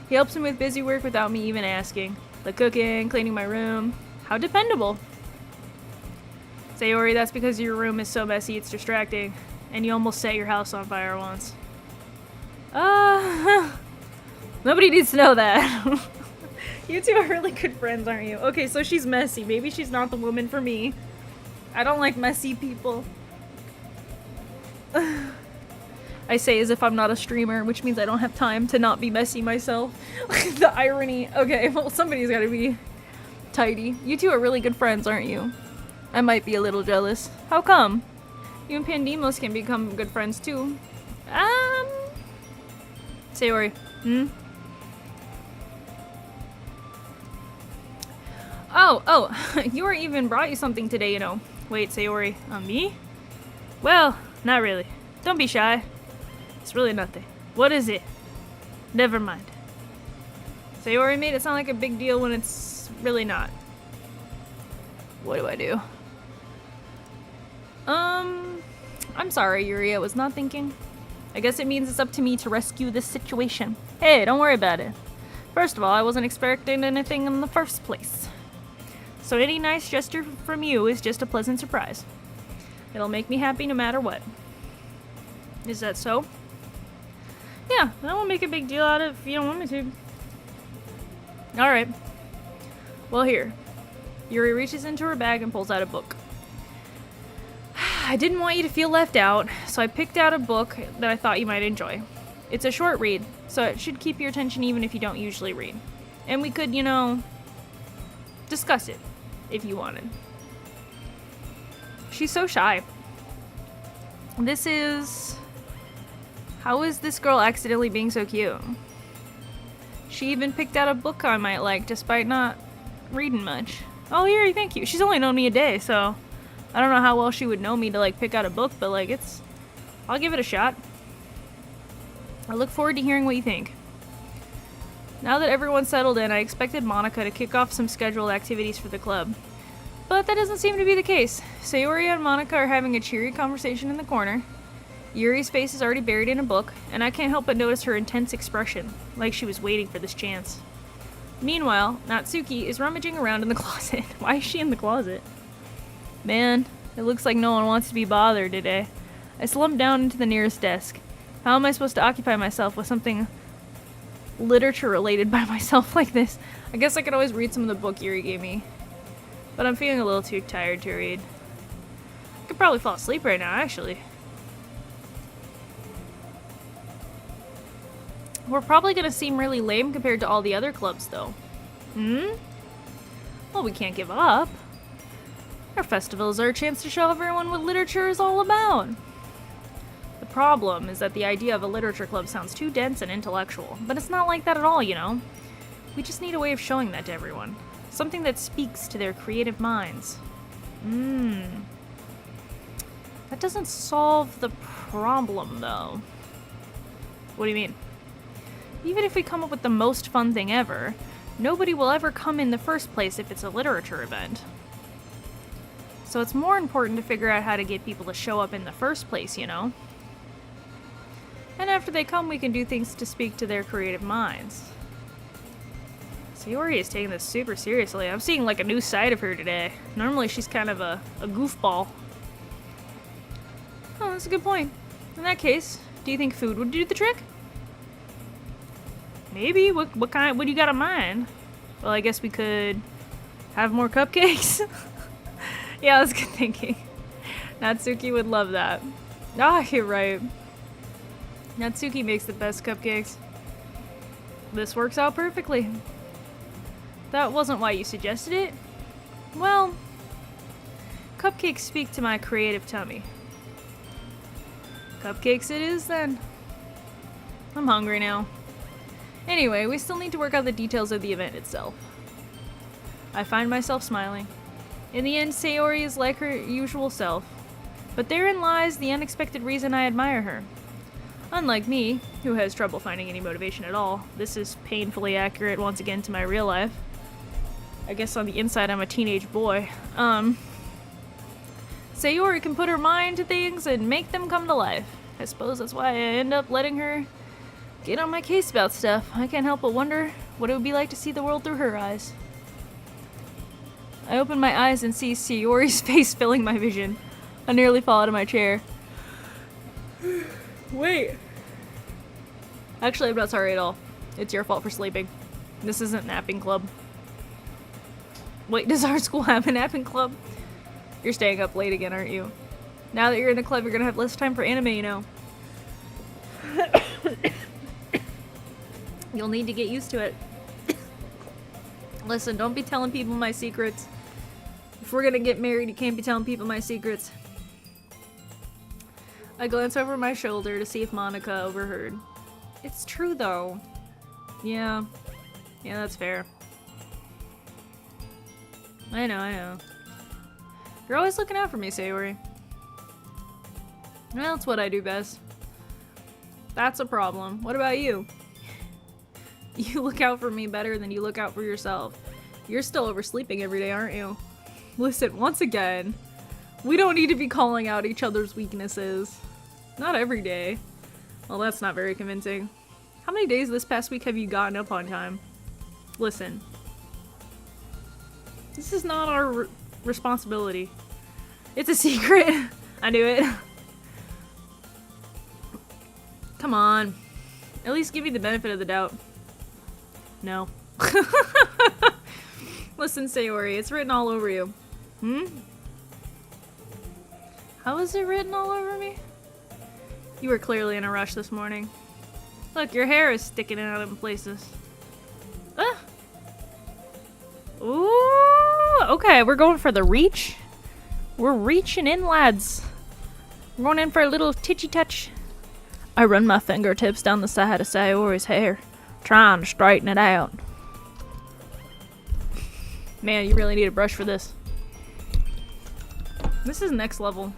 He helps him with busy work without me even asking. The cooking, cleaning my room. How dependable. Sayori, that's because your room is so messy it's distracting. And you almost set your house on fire once. Nobody needs to know that. You two are really good friends, aren't you? Okay, so she's messy. Maybe she's not the woman for me. I don't like messy people. I say as if I'm not a streamer, which means I don't have time to not be messy myself. The irony. Okay, well, somebody's gotta be tidy. You two are really good friends, aren't you? I might be a little jealous. How come? You and Pandemos can become good friends too. Sayori. Oh, Yuri even brought you something today, you know. Wait, Sayori, me? Well, not really. Don't be shy. It's really nothing. What is it? Never mind. Sayori made it sound like a big deal when it's really not. What do I do? I'm sorry, Yuri, I was not thinking. I guess it means it's up to me to rescue this situation. Hey, don't worry about it. First of all, I wasn't expecting anything in the first place. So any nice gesture from you is just a pleasant surprise. It'll make me happy no matter what. Is that so? Yeah, I won't make a big deal out of it if you don't want me to. Alright. Well, here. Yuri reaches into her bag and pulls out a book. I didn't want you to feel left out, so I picked out a book that I thought you might enjoy. It's a short read, so it should keep your attention even if you don't usually read. And we could, discuss it if you wanted. She's so shy. How is this girl accidentally being so cute? She even picked out a book I might like, despite not reading much. Oh, Yuri, thank you. She's only known me a day, so I don't know how well she would know me to, pick out a book, but, I'll give it a shot. I look forward to hearing what you think. Now that everyone's settled in, I expected Monica to kick off some scheduled activities for the club. But that doesn't seem to be the case. Sayori and Monica are having a cheery conversation in the corner. Yuri's face is already buried in a book, and I can't help but notice her intense expression, like she was waiting for this chance. Meanwhile, Natsuki is rummaging around in the closet. Why is she in the closet? Man, it looks like no one wants to be bothered today. I slumped down into the nearest desk. How am I supposed to occupy myself with something literature-related by myself like this? I guess I could always read some of the book Yuri gave me. But I'm feeling a little too tired to read. I could probably fall asleep right now, actually. We're probably gonna seem really lame compared to all the other clubs, though. Well, we can't give up. Our festivals are a chance to show everyone what literature is all about. The problem is that the idea of a literature club sounds too dense and intellectual, but it's not like that at all, We just need a way of showing that to everyone. Something that speaks to their creative minds. That doesn't solve the problem, though. What do you mean? Even if we come up with the most fun thing ever, nobody will ever come in the first place if it's a literature event. So it's more important to figure out how to get people to show up in the first place, And after they come, we can do things to speak to their creative minds. Sayori is taking this super seriously. I'm seeing a new side of her today. Normally she's kind of a goofball. Oh, that's a good point. In that case, do you think food would do the trick? Maybe. What do you got in mind? Well, I guess we could have more cupcakes. Yeah, that's good thinking. Natsuki would love that. Ah, you're right. Natsuki makes the best cupcakes. This works out perfectly. That wasn't why you suggested it? Well, cupcakes speak to my creative tummy. Cupcakes it is, then. I'm hungry now. Anyway, we still need to work out the details of the event itself. I find myself smiling. In the end, Sayori is like her usual self. But therein lies the unexpected reason I admire her. Unlike me, who has trouble finding any motivation at all, this is painfully accurate once again to my real life. I guess on the inside I'm a teenage boy. Sayori can put her mind to things and make them come to life. I suppose that's why I end up letting her get on my case about stuff. I can't help but wonder what it would be like to see the world through her eyes. I open my eyes and see Sayori's face filling my vision. I nearly fall out of my chair. Wait. Actually, I'm not sorry at all. It's your fault for sleeping. This isn't napping club. Wait, does our school have a napping club? You're staying up late again, aren't you? Now that you're in the club, you're gonna have less time for anime, You'll need to get used to it. Listen, don't be telling people my secrets. If we're gonna get married, you can't be telling people my secrets. I glance over my shoulder to see if Monica overheard. It's true, though. Yeah, that's fair. I know. You're always looking out for me, Sayori. Well, that's what I do best. That's a problem. What about you? You look out for me better than you look out for yourself. You're still oversleeping every day, aren't you? Listen, once again, we don't need to be calling out each other's weaknesses. Not every day. Well, that's not very convincing. How many days this past week have you gotten up on time? Listen. This is not our responsibility. It's a secret. I knew it. Come on. At least give me the benefit of the doubt. No. Listen, Sayori, it's written all over you. How is it written all over me? You were clearly in a rush this morning. Look, your hair is sticking out in places. Ah! Ooh! Okay, we're going for the reach. We're reaching in, lads. We're going in for a little titchy touch. I run my fingertips down the side of Sayori's hair, trying to straighten it out. Man, you really need a brush for this. This is next level.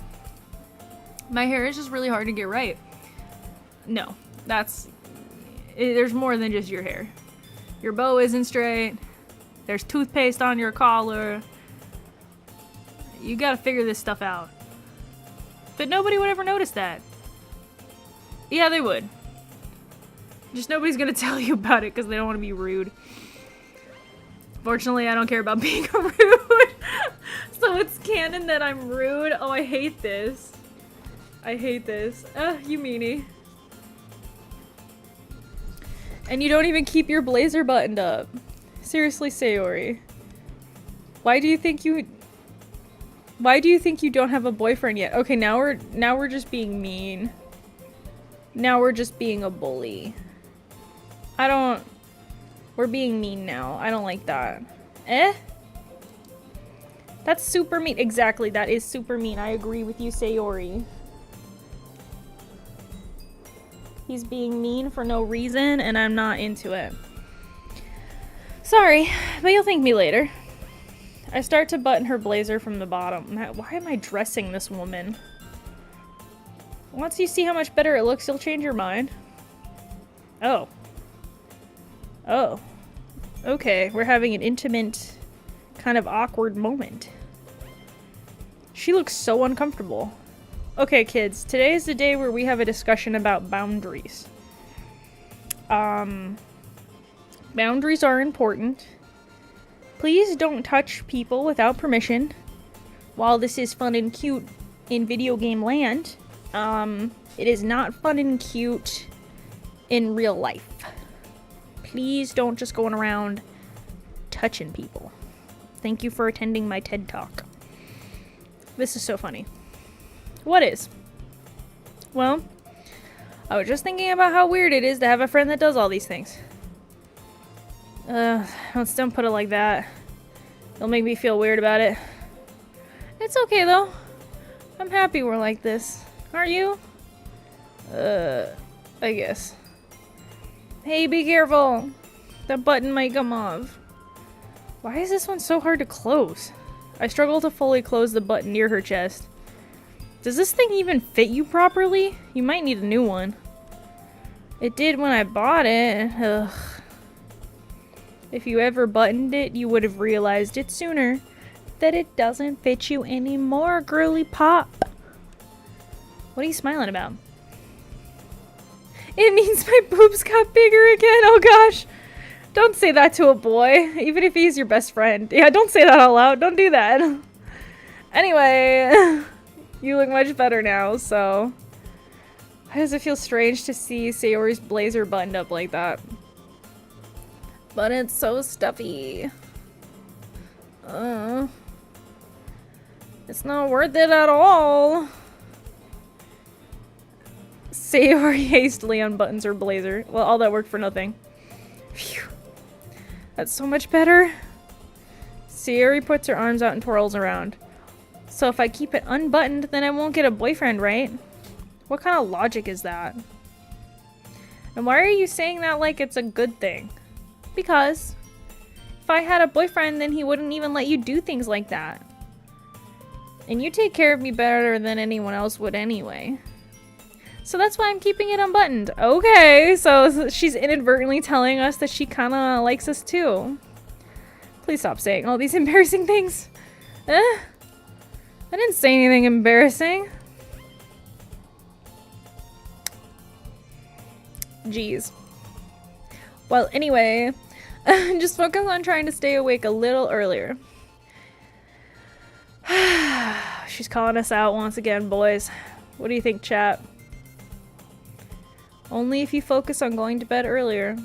My hair is just really hard to get right. No, there's more than just your hair. Your bow isn't straight. There's toothpaste on your collar. You gotta figure this stuff out. But nobody would ever notice that. Yeah, they would. Just nobody's gonna tell you about it because they don't want to be rude. Fortunately, I don't care about being rude. So it's canon that I'm rude. Oh, I hate this. I hate this. You meanie. And you don't even keep your blazer buttoned up. Seriously, Sayori. Why do you think you don't have a boyfriend yet? Okay, now we're just being mean. Now we're just being a bully. We're being mean now. I don't like that. That's super mean. Exactly, that is super mean. I agree with you, Sayori. He's being mean for no reason, and I'm not into it. Sorry, but you'll thank me later. I start to button her blazer from the bottom. Why am I dressing this woman? Once you see how much better it looks, you'll change your mind. Oh. Oh. Okay, we're having an intimate, kind of awkward moment. She looks so uncomfortable. Okay, kids, today is the day where we have a discussion about boundaries. Boundaries are important. Please don't touch people without permission. While this is fun and cute in video game land, it is not fun and cute in real life. Please don't just going around touching people. Thank you for attending my TED Talk. This is so funny. What is? Well, I was just thinking about how weird it is to have a friend that does all these things. Don't put it like that. It'll make me feel weird about it. It's okay though. I'm happy we're like this. Aren't you? I guess. Hey, be careful! That button might come off. Why is this one so hard to close? I struggle to fully close the button near her chest. Does this thing even fit you properly? You might need a new one. It did when I bought it. Ugh. If you ever buttoned it, you would have realized it sooner. That it doesn't fit you anymore, girly pop. What are you smiling about? It means my boobs got bigger again. Oh gosh. Don't say that to a boy, even if he's your best friend. Yeah, don't say that out loud. Don't do that. Anyway, you look much better now, so. Why does it feel strange to see Sayori's blazer buttoned up like that? But it's so stuffy. It's not worth it at all. Sayori hastily unbuttons her blazer. Well, all that worked for nothing. Phew. That's so much better. Sayori puts her arms out and twirls around. So if I keep it unbuttoned, then I won't get a boyfriend, right? What kind of logic is that? And why are you saying that like it's a good thing? Because if I had a boyfriend, then he wouldn't even let you do things like that. And you take care of me better than anyone else would anyway. So that's why I'm keeping it unbuttoned. Okay, so she's inadvertently telling us that she kind of likes us too. Please stop saying all these embarrassing things. I didn't say anything embarrassing. Jeez. Well, anyway, Just focus on trying to stay awake a little earlier. She's calling us out once again, boys. What do you think, chat? Only if you focus on going to bed earlier.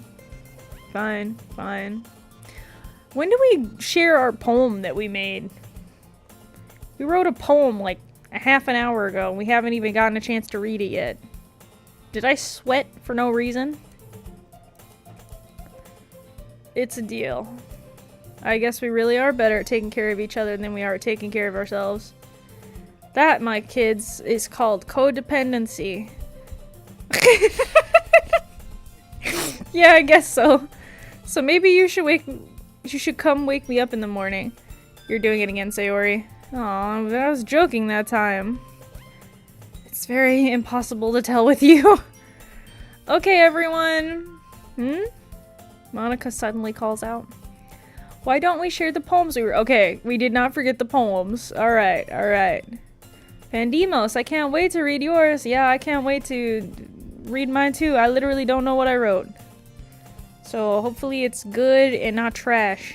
Fine, fine. When do we share our poem that we made? We wrote a poem like a half an hour ago, and we haven't even gotten a chance to read it yet. Did I sweat for no reason? It's a deal. I guess we really are better at taking care of each other than we are at taking care of ourselves. That, my kids, is called codependency. Yeah, I guess so. So maybe you should come wake me up in the morning. You're doing it again, Sayori. Aw, but I was joking that time. It's very impossible to tell with you. Okay, everyone. Monica suddenly calls out. Why don't we share the poems we were— Okay, we did not forget the poems. Alright, alright. Pandemos, I can't wait to read yours. Yeah, I can't wait to read mine too. I literally don't know what I wrote. So hopefully it's good and not trash.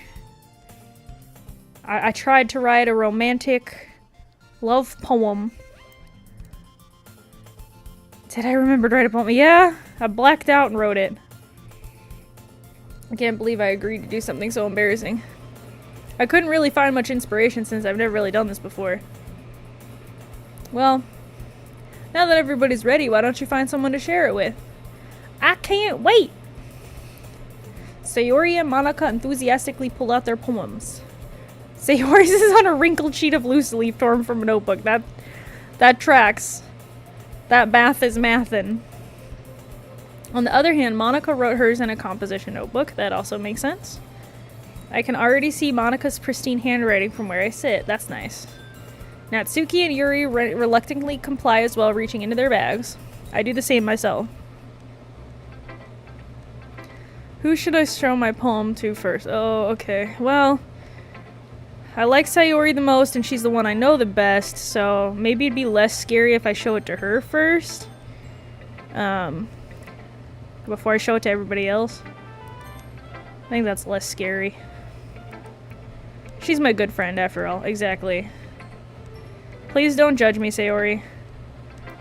I tried to write a romantic love poem. Did I remember to write a poem? Yeah, I blacked out and wrote it. I can't believe I agreed to do something so embarrassing. I couldn't really find much inspiration since I've never really done this before. Well, now that everybody's ready, why don't you find someone to share it with? I can't wait! Sayori and Monica enthusiastically pull out their poems. Sayori's is on a wrinkled sheet of loose leaf torn from a notebook. That tracks. That math is mathin'. On the other hand, Monica wrote hers in a composition notebook. That also makes sense. I can already see Monica's pristine handwriting from where I sit. That's nice. Natsuki and Yuri reluctantly comply as well, reaching into their bags. I do the same myself. Who should I show my poem to first? Oh, okay. Well, I like Sayori the most, and she's the one I know the best, so maybe it'd be less scary if I show it to her first. Before I show it to everybody else. I think that's less scary. She's my good friend, after all. Exactly. Please don't judge me, Sayori.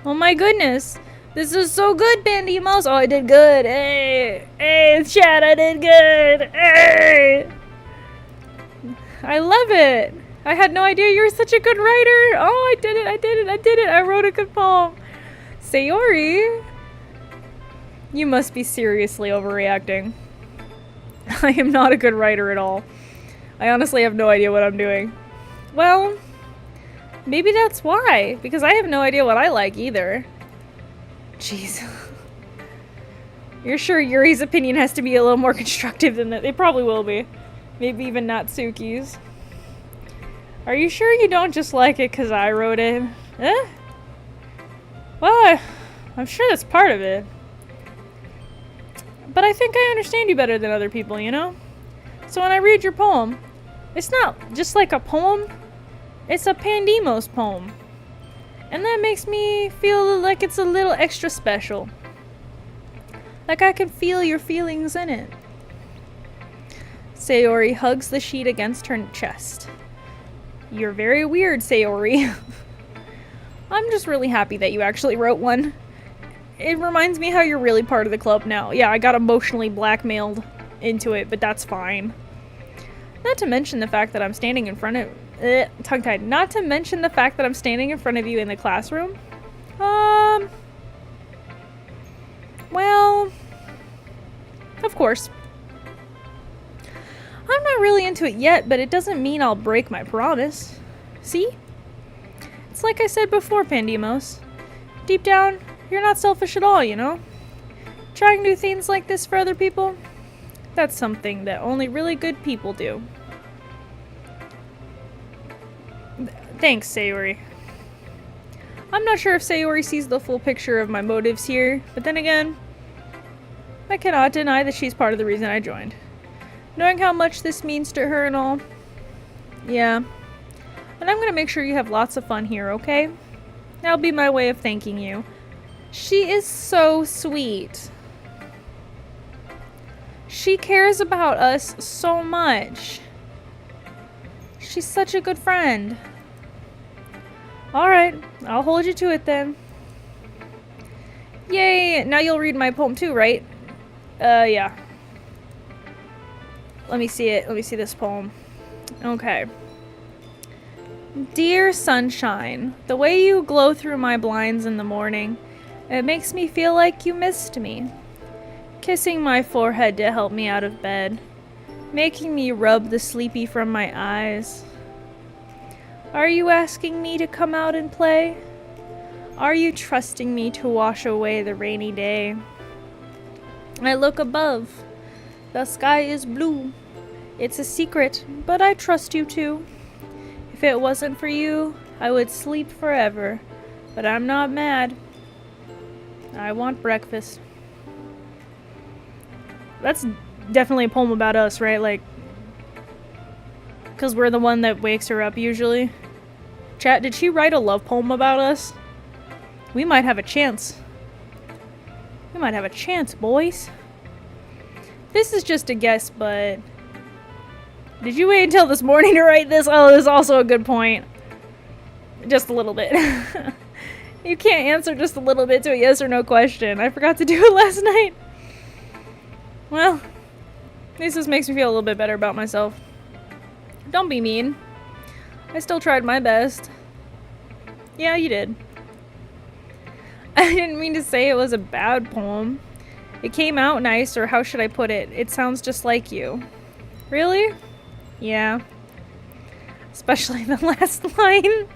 Oh my goodness! This is so good, Pandemos! Oh, I did good! Hey! Hey, chat, I did good! Hey! I love it! I had no idea you were such a good writer! Oh, I did it! I did it! I did it! I wrote a good poem! Sayori? You must be seriously overreacting. I am not a good writer at all. I honestly have no idea what I'm doing. Well, maybe that's why, because I have no idea what I like either. Jeez. You're sure Yuri's opinion has to be a little more constructive than that? It probably will be. Maybe even Natsuki's. Are you sure you don't just like it because I wrote it? Eh? Well, I'm sure that's part of it. But I think I understand you better than other people, you know? So when I read your poem, it's not just like a poem, it's a Pandemos poem. And that makes me feel like it's a little extra special. Like I can feel your feelings in it. Sayori hugs the sheet against her chest. You're very weird, Sayori. I'm just really happy that you actually wrote one. It reminds me how you're really part of the club now. Yeah, I got emotionally blackmailed into it, but that's fine. Not to mention the fact that I'm standing in front of— tongue-tied. Not to mention the fact that I'm standing in front of you in the classroom. Well, of course. I'm not really into it yet, but it doesn't mean I'll break my promise. See? It's like I said before, Pandemos. Deep down, you're not selfish at all, you know? Trying new things like this for other people, that's something that only really good people do. Thanks, Sayori. I'm not sure if Sayori sees the full picture of my motives here, but then again, I cannot deny that she's part of the reason I joined. Knowing how much this means to her and all. Yeah. And I'm gonna make sure you have lots of fun here, okay? That'll be my way of thanking you. She is so sweet. She cares about us so much. She's such a good friend. Alright, I'll hold you to it then. Yay! Now you'll read my poem too, right? Yeah. Let me see it. Let me see this poem. Okay. Dear sunshine, the way you glow through my blinds in the morning, it makes me feel like you missed me. Kissing my forehead to help me out of bed, making me rub the sleepy from my eyes. Are you asking me to come out and play? Are you trusting me to wash away the rainy day? I look above. The sky is blue. It's a secret, but I trust you too. If it wasn't for you, I would sleep forever, but I'm not mad. I want breakfast. That's definitely a poem about us, right? Like, because we're the one that wakes her up usually. Chat, did she write a love poem about us? We might have a chance. We might have a chance, boys. This is just a guess, but... Did you wait until this morning to write this? Oh, this is also a good point. Just a little bit. You can't answer just a little bit to a yes or no question. I forgot to do it last night. Well, at least this makes me feel a little bit better about myself. Don't be mean. I still tried my best. Yeah, you did. I didn't mean to say it was a bad poem. It came out nice, or how should I put it? It sounds just like you. Really? Yeah. Especially the last line.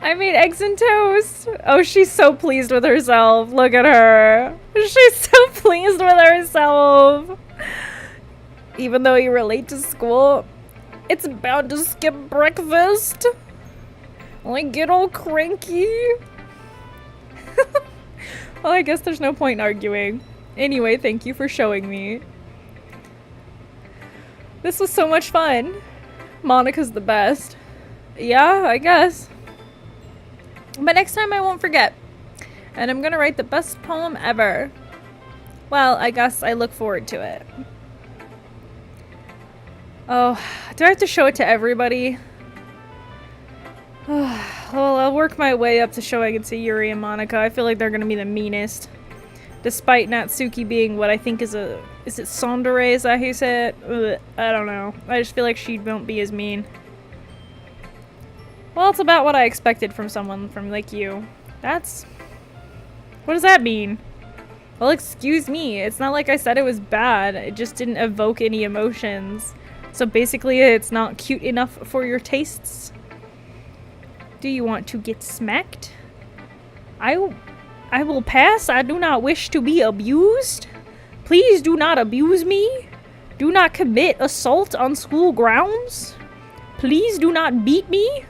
I made eggs and toast. Oh, she's so pleased with herself. Look at her. She's so pleased with herself. Even though you were late to school, it's bound to skip breakfast. Like, get all cranky. Well, I guess there's no point in arguing. Anyway, thank you for showing me. This was so much fun. Monica's the best. Yeah, I guess. But next time I won't forget. And I'm gonna write the best poem ever. Well, I guess I look forward to it. Oh, do I have to show it to everybody? Well, I'll work my way up to showing it to Yuri and Monica. I feel like they're gonna be the meanest. Despite Natsuki being what I think is a... Is it tsundere? Is that how you say it? Ugh, I don't know. I just feel like she won't be as mean. Well, it's about what I expected from someone from, like, you. That's... What does that mean? Well, excuse me. It's not like I said it was bad. It just didn't evoke any emotions. So basically, it's not cute enough for your tastes. Do you want to get smacked? I will pass. I do not wish to be abused. Please do not abuse me. Do not commit assault on school grounds. Please do not beat me.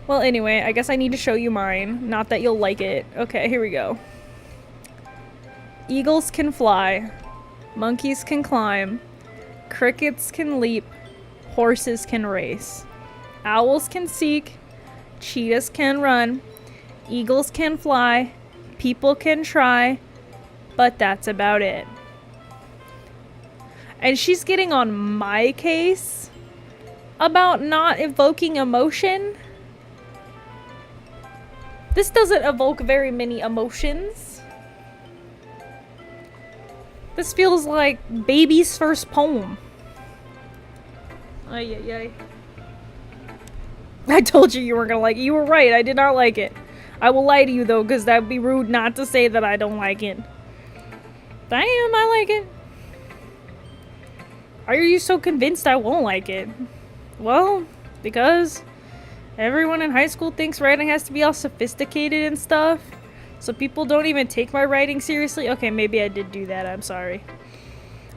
Well, anyway, I guess I need to show you mine. Not that you'll like it. Okay, here we go. Eagles can fly. Monkeys can climb. Crickets can leap. Horses can race. Owls can seek. Cheetahs can run. Eagles can fly. People can try. But that's about it. And she's getting on my case about not evoking emotion. This doesn't evoke very many emotions. This feels like baby's first poem. Ay, ay, ay. I told you you weren't gonna like it. You were right, I did not like it. I will lie to you though, because that would be rude not to say that I don't like it. Damn, I like it. Are you so convinced I won't like it? Well, because everyone in high school thinks writing has to be all sophisticated and stuff. So people don't even take my writing seriously. Okay, maybe I did do that, I'm sorry.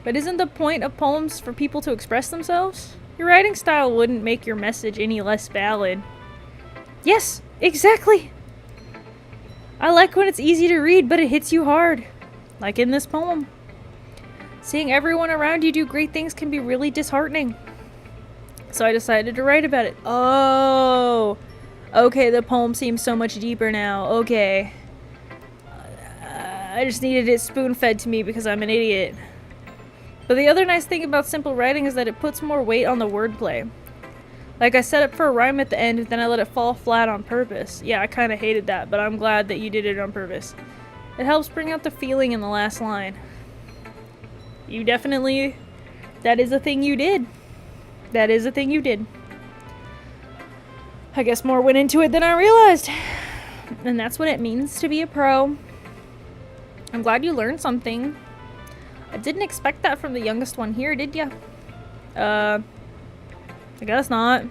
But isn't the point of poems for people to express themselves? Your writing style wouldn't make your message any less valid. Yes, exactly! I like when it's easy to read, but it hits you hard. Like in this poem. Seeing everyone around you do great things can be really disheartening. So I decided to write about it. Oh! Okay, the poem seems so much deeper now. Okay. I just needed it spoon-fed to me because I'm an idiot. But the other nice thing about simple writing is that it puts more weight on the wordplay. Like, I set up for a rhyme at the end, then I let it fall flat on purpose. Yeah, I kind of hated that, but I'm glad that you did it on purpose. It helps bring out the feeling in the last line. You definitely... That is a thing you did. That is a thing you did. I guess more went into it than I realized. And that's what it means to be a pro. I'm glad you learned something. I didn't expect that from the youngest one here, did ya? I guess not.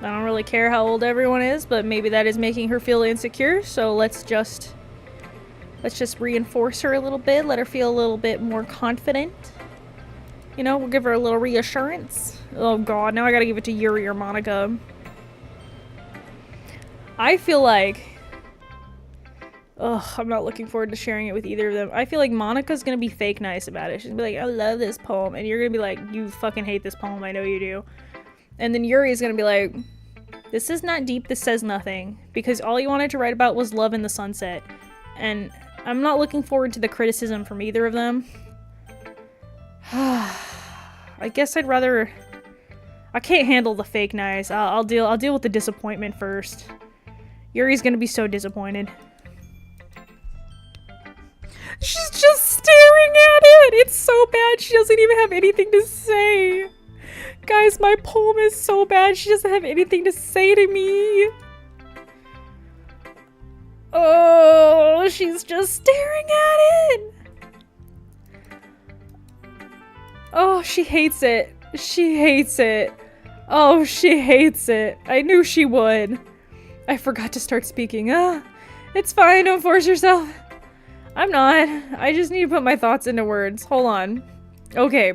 I don't really care how old everyone is, but maybe that is making her feel insecure, so let's just reinforce her a little bit, let her feel a little bit more confident. You know, we'll give her a little reassurance. Oh god, now I gotta give it to Yuri or Monica. I feel like... Ugh, I'm not looking forward to sharing it with either of them. I feel like Monica's gonna be fake nice about it. She's gonna be like, I love this poem. And you're gonna be like, you fucking hate this poem, I know you do. And then Yuri is gonna be like, this is not deep, this says nothing. Because all you wanted to write about was love in the sunset. And I'm not looking forward to the criticism from either of them. I guess I'd rather... I can't handle the fake nice. I'll deal with the disappointment first. Yuri's gonna be so disappointed. She's just staring at it! It's so bad she doesn't even have anything to say. Guys, my poem is so bad she doesn't have anything to say to me. Oh, she's just staring at it! Oh, she hates it. She hates it. Oh, she hates it. I knew she would. I forgot to start speaking. It's fine, don't force yourself. I'm not. I just need to put my thoughts into words. Hold on. Okay.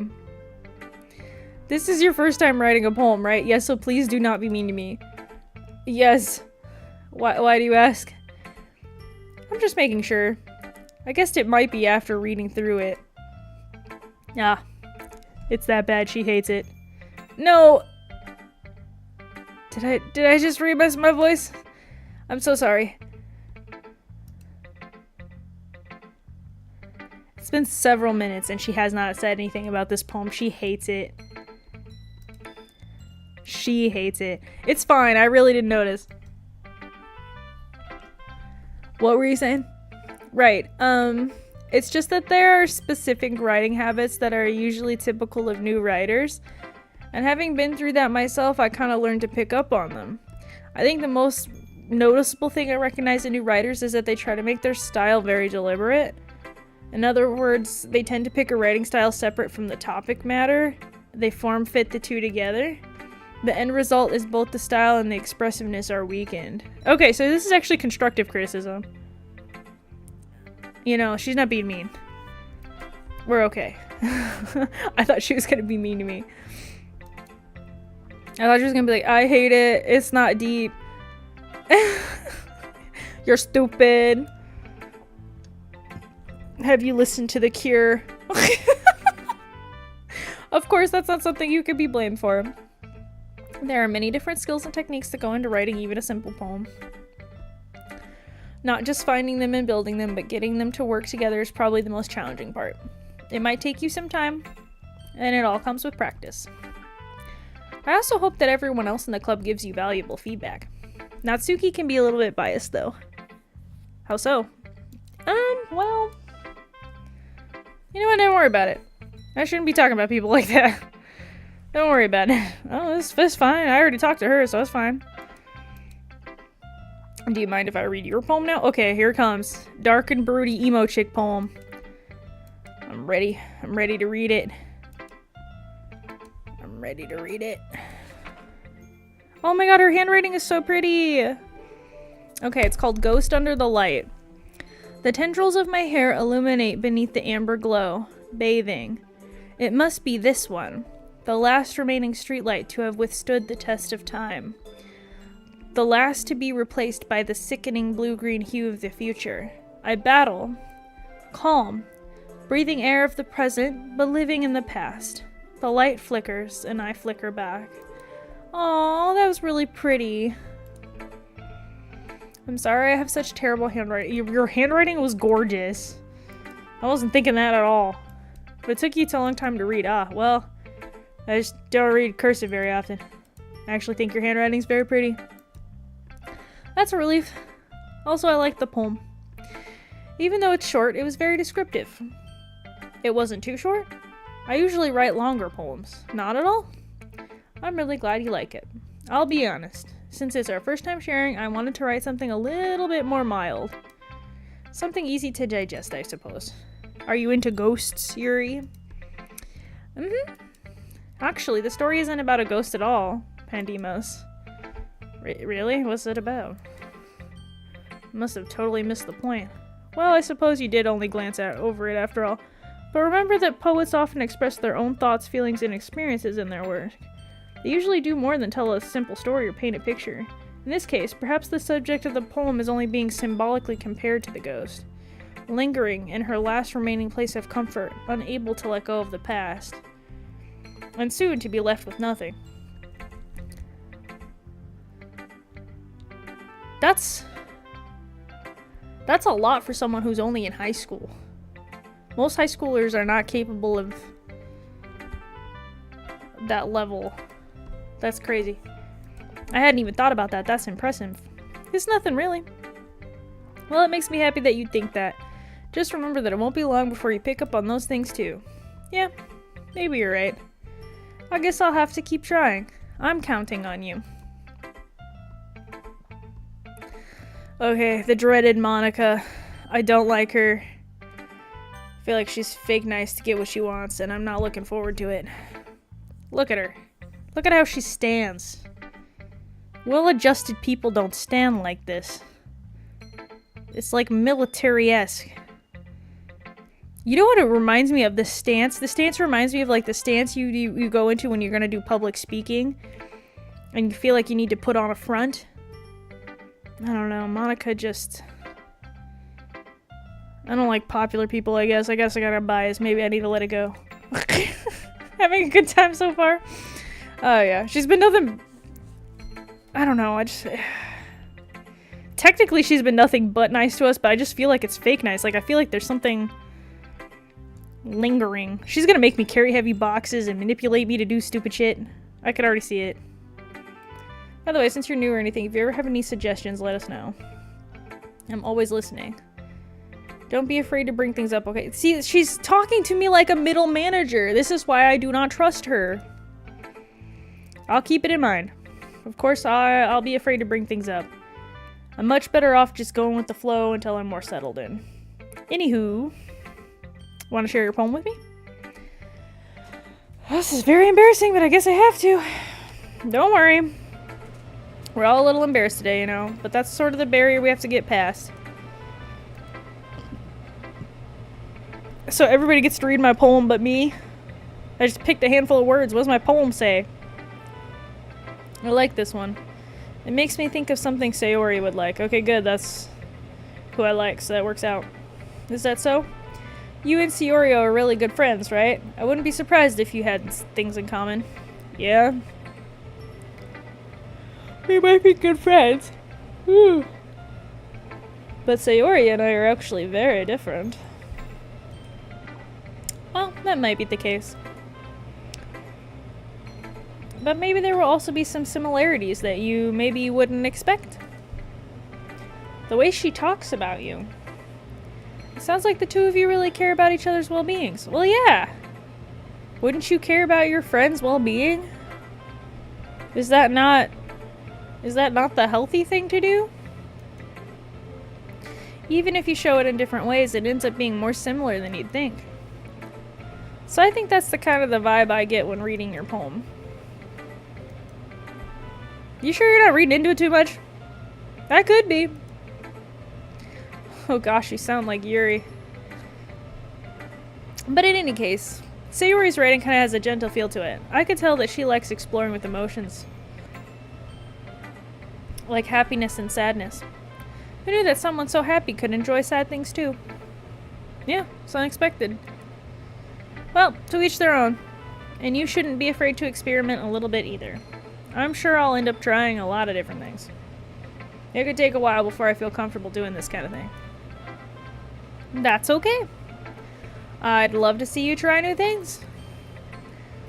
This is your first time writing a poem, right? Yes, so please do not be mean to me. Yes. Why do you ask? I'm just making sure. I guessed it might be after reading through it. Ah. It's that bad she hates it. No! Did I just remix my voice? I'm so sorry. It's been several minutes and she has not said anything about this poem. She hates it. She hates it. It's fine, I really didn't notice. What were you saying? Right, it's just that there are specific writing habits that are usually typical of new writers. And having been through that myself, I kind of learned to pick up on them. I think the most noticeable thing I recognize in new writers is that they try to make their style very deliberate. In other words, they tend to pick a writing style separate from the topic matter. They form fit the two together. The end result is both the style and the expressiveness are weakened. Okay, so this is actually constructive criticism. You know, she's not being mean. We're okay. I thought she was gonna be mean to me. I thought she was gonna be like, I hate it, it's not deep. You're stupid. Have you listened to The Cure? Of course, that's not something you could be blamed for. There are many different skills and techniques that go into writing even a simple poem. Not just finding them and building them, but getting them to work together is probably the most challenging part. It might take you some time, and it all comes with practice. I also hope that everyone else in the club gives you valuable feedback. Natsuki can be a little bit biased, though. How so? Well... You know what, don't worry about it. I shouldn't be talking about people like that. Don't worry about it. Oh, it's fine. I already talked to her, so it's fine. Do you mind if I read your poem now? Okay, here it comes. Dark and broody emo chick poem. I'm ready. I'm ready to read it. I'm ready to read it. Oh my god, her handwriting is so pretty! Okay, it's called Ghost Under the Light. The tendrils of my hair illuminate beneath the amber glow. Bathing. It must be this one. The last remaining streetlight to have withstood the test of time. The last to be replaced by the sickening blue-green hue of the future. I battle. Calm. Breathing air of the present, but living in the past. The light flickers, and I flicker back. Aww, that was really pretty. I'm sorry I have such terrible handwriting. Your handwriting was gorgeous. I wasn't thinking that at all. But it took you a long time to read. Ah, well, I just don't read cursive very often. I actually think your handwriting's very pretty. That's a relief. Also, I like the poem. Even though it's short, it was very descriptive. It wasn't too short. I usually write longer poems. Not at all. I'm really glad you like it. I'll be honest. Since it's our first time sharing, I wanted to write something a little bit more mild. Something easy to digest, I suppose. Are you into ghosts, Yuri? Mm-hmm. Actually, the story isn't about a ghost at all, Pandemos. Really? What's it about? Must have totally missed the point. Well, I suppose you did only glance over it after all. But remember that poets often express their own thoughts, feelings, and experiences in their work. They usually do more than tell a simple story or paint a picture. In this case, perhaps the subject of the poem is only being symbolically compared to the ghost, lingering in her last remaining place of comfort, unable to let go of the past, and soon to be left with nothing. That's a lot for someone who's only in high school. Most high schoolers are not capable of that level. That's crazy. I hadn't even thought about that. That's impressive. It's nothing really. Well, it makes me happy that you think that. Just remember that it won't be long before you pick up on those things too. Yeah, maybe you're right. I guess I'll have to keep trying. I'm counting on you. Okay, the dreaded Monica. I don't like her. I feel like she's fake nice to get what she wants, and I'm not looking forward to it. Look at her. Look at how she stands. Well-adjusted people don't stand like this. It's like military-esque. You know what it reminds me of? The stance? The stance reminds me of like the stance you go into when you're gonna do public speaking, and you feel like you need to put on a front. I don't know, Monica just... I don't like popular people, I guess. I got a bias. Maybe I need to let it go. Having a good time so far. Oh yeah, she's been nothing... I don't know, technically she's been nothing but nice to us, but I just feel like it's fake nice. Like, I feel like there's something lingering. She's gonna make me carry heavy boxes and manipulate me to do stupid shit. I could already see it. By the way, since you're new or anything, if you ever have any suggestions, let us know. I'm always listening. Don't be afraid to bring things up, okay? See, she's talking to me like a middle manager. This is why I do not trust her. I'll keep it in mind. Of course, I'll be afraid to bring things up. I'm much better off just going with the flow until I'm more settled in. Anywho, want to share your poem with me? This is very embarrassing, but I guess I have to. Don't worry. We're all a little embarrassed today, you know, but that's sort of the barrier we have to get past. So everybody gets to read my poem but me. I just picked a handful of words. What does my poem say? I like this one. It makes me think of something Sayori would like. Okay, good. That's who I like, so that works out. Is that so? You and Sayori are really good friends, right? I wouldn't be surprised if you had things in common. Yeah? We might be good friends. Whew. But Sayori and I are actually very different. Well, that might be the case. But maybe there will also be some similarities that you maybe wouldn't expect. The way she talks about you. It sounds like the two of you really care about each other's well-beings. Well, yeah. Wouldn't you care about your friend's well-being? Is that not the healthy thing to do? Even if you show it in different ways, it ends up being more similar than you'd think. So I think that's the kind of the vibe I get when reading your poem. You sure you're not reading into it too much? That could be. Oh gosh, you sound like Yuri. But in any case, Sayori's writing kind of has a gentle feel to it. I could tell that she likes exploring with emotions. Like happiness and sadness. Who knew that someone so happy could enjoy sad things too? Yeah, it's unexpected. Well, to each their own. And you shouldn't be afraid to experiment a little bit either. I'm sure I'll end up trying a lot of different things. It could take a while before I feel comfortable doing this kind of thing. That's okay. I'd love to see you try new things.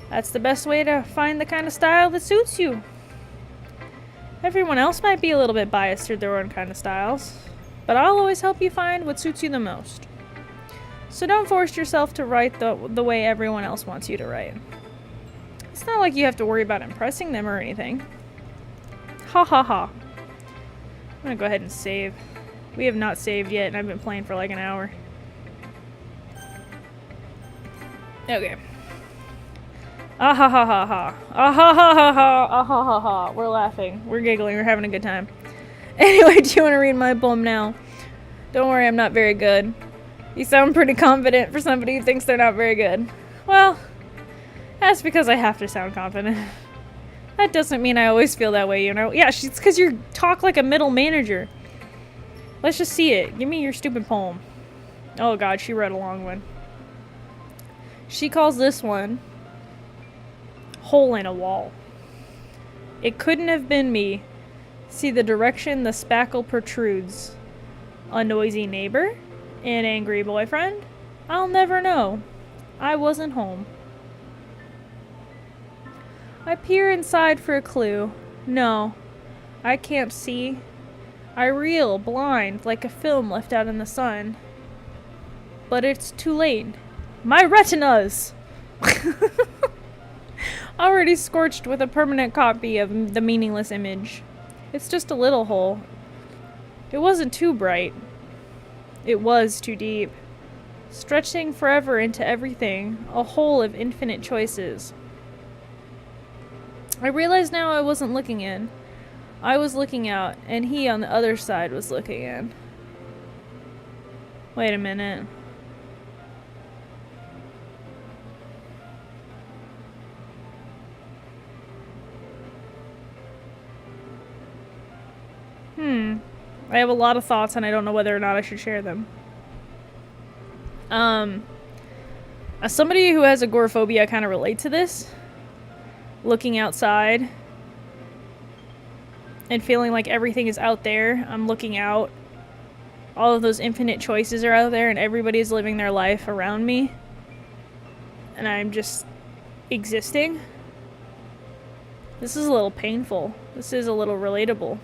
That's the best way to find the kind of style that suits you. Everyone else might be a little bit biased to their own kind of styles, but I'll always help you find what suits you the most. So don't force yourself to write the way everyone else wants you to write. It's not like you have to worry about impressing them or anything. Ha ha ha. I'm gonna go ahead and save. We have not saved yet, and I've been playing for like an hour. Okay. Ah ha ha ha ha. Ah ha ha ha ha. Ah ha ha ha. We're laughing. We're giggling. We're having a good time. Anyway, do you want to read my poem now? Don't worry, I'm not very good. You sound pretty confident for somebody who thinks they're not very good. Well, that's because I have to sound confident. That doesn't mean I always feel that way, you know? Yeah, it's because you talk like a middle manager. Let's just see it. Give me your stupid poem. Oh god, she wrote a long one. She calls this one Hole in a Wall. It couldn't have been me. See the direction the spackle protrudes. A noisy neighbor? An angry boyfriend? I'll never know. I wasn't home. I peer inside for a clue. No, I can't see. I reel, blind, like a film left out in the sun. But it's too late. My retinas! Already scorched with a permanent copy of the meaningless image. It's just a little hole. It wasn't too bright. It was too deep. Stretching forever into everything, a hole of infinite choices. I realized now I wasn't looking in. I was looking out, and he on the other side was looking in. Wait a minute. I have a lot of thoughts, and I don't know whether or not I should share them. As somebody who has agoraphobia, I kind of relate to this. Looking outside and feeling like everything is out there. I'm looking out. All of those infinite choices are out there, and everybody's living their life around me. And I'm just existing. This is a little painful. This is a little relatable.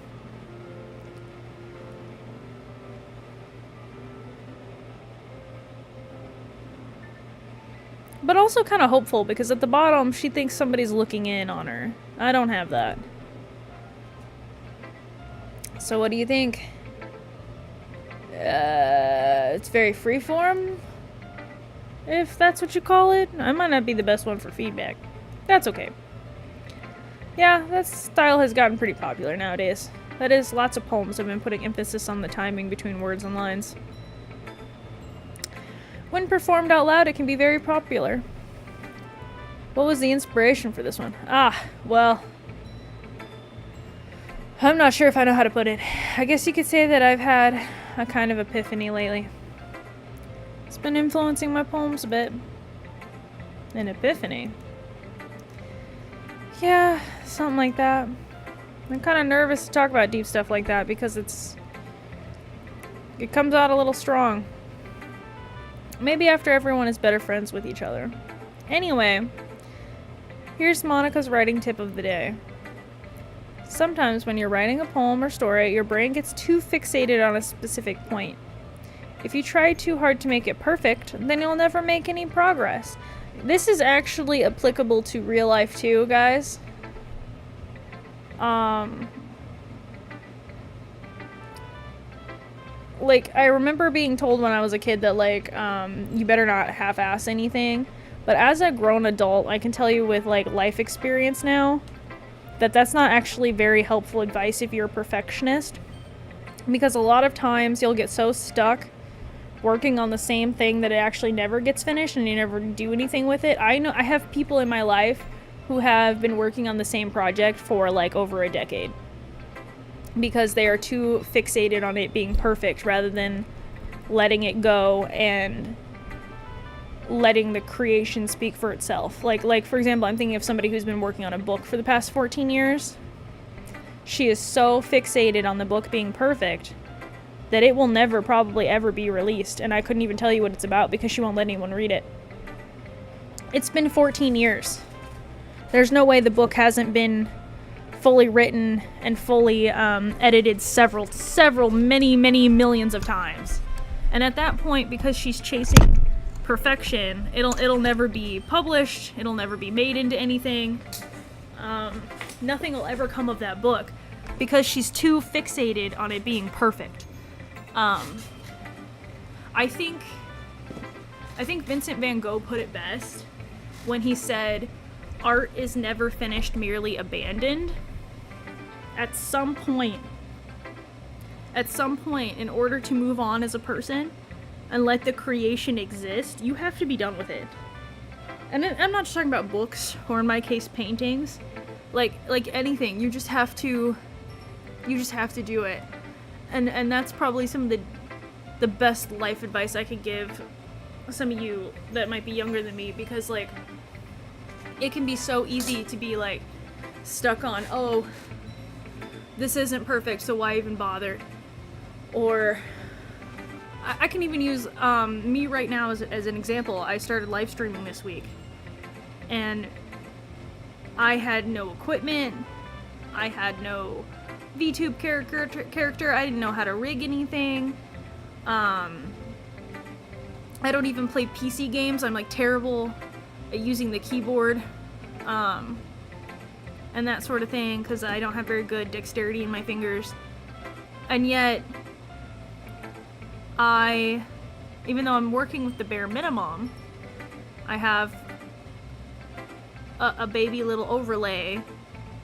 But also kind of hopeful, because at the bottom, she thinks somebody's looking in on her. I don't have that. So what do you think? It's very freeform, if that's what you call it. I might not be the best one for feedback. That's okay. Yeah, that style has gotten pretty popular nowadays. That is, lots of poems have been putting emphasis on the timing between words and lines. When performed out loud, it can be very popular. What was the inspiration for this one? Well, I'm not sure if I know how to put it. I guess you could say that I've had a kind of epiphany lately. It's been influencing my poems a bit. An epiphany? Yeah, something like that. I'm kind of nervous to talk about deep stuff like that because it comes out a little strong. Maybe after everyone is better friends with each other. Anyway, here's Monica's writing tip of the day. Sometimes when you're writing a poem or story, your brain gets too fixated on a specific point. If you try too hard to make it perfect, then you'll never make any progress. This is actually applicable to real life too, guys. Like, I remember being told when I was a kid that, like, you better not half-ass anything. But as a grown adult, I can tell you with, like, life experience now, that that's not actually very helpful advice if you're a perfectionist. Because a lot of times you'll get so stuck working on the same thing that it actually never gets finished and you never do anything with it. I know I have people in my life who have been working on the same project for, like, over a decade. Because they are too fixated on it being perfect rather than letting it go and letting the creation speak for itself. Like for example, I'm thinking of somebody who's been working on a book for the past 14 years. she is so fixated on the book being perfect that it will never probably ever be released, and I couldn't even tell you what it's about because she won't let anyone read it. It's been 14 years. There's no way the book hasn't been fully written and fully edited many millions of times. And at that point, because she's chasing perfection, it'll never be published, it'll never be made into anything. Nothing will ever come of that book because she's too fixated on it being perfect. I think Vincent van Gogh put it best when he said, art is never finished, merely abandoned. At some point, in order to move on as a person and let the creation exist, you have to be done with it. And I'm not just talking about books, or in my case, paintings. Like anything, you just have to do it. And that's probably some of the best life advice I could give some of you that might be younger than me, because like, it can be so easy to be like stuck on, oh, this isn't perfect, so why even bother? Or I can even use me right now as an example. I started live streaming this week, and I had no equipment, I had no VTube character, I didn't know how to rig anything. I don't even play PC games. I'm like terrible at using the keyboard and that sort of thing, because I don't have very good dexterity in my fingers. And yet, even though I'm working with the bare minimum, I have a baby little overlay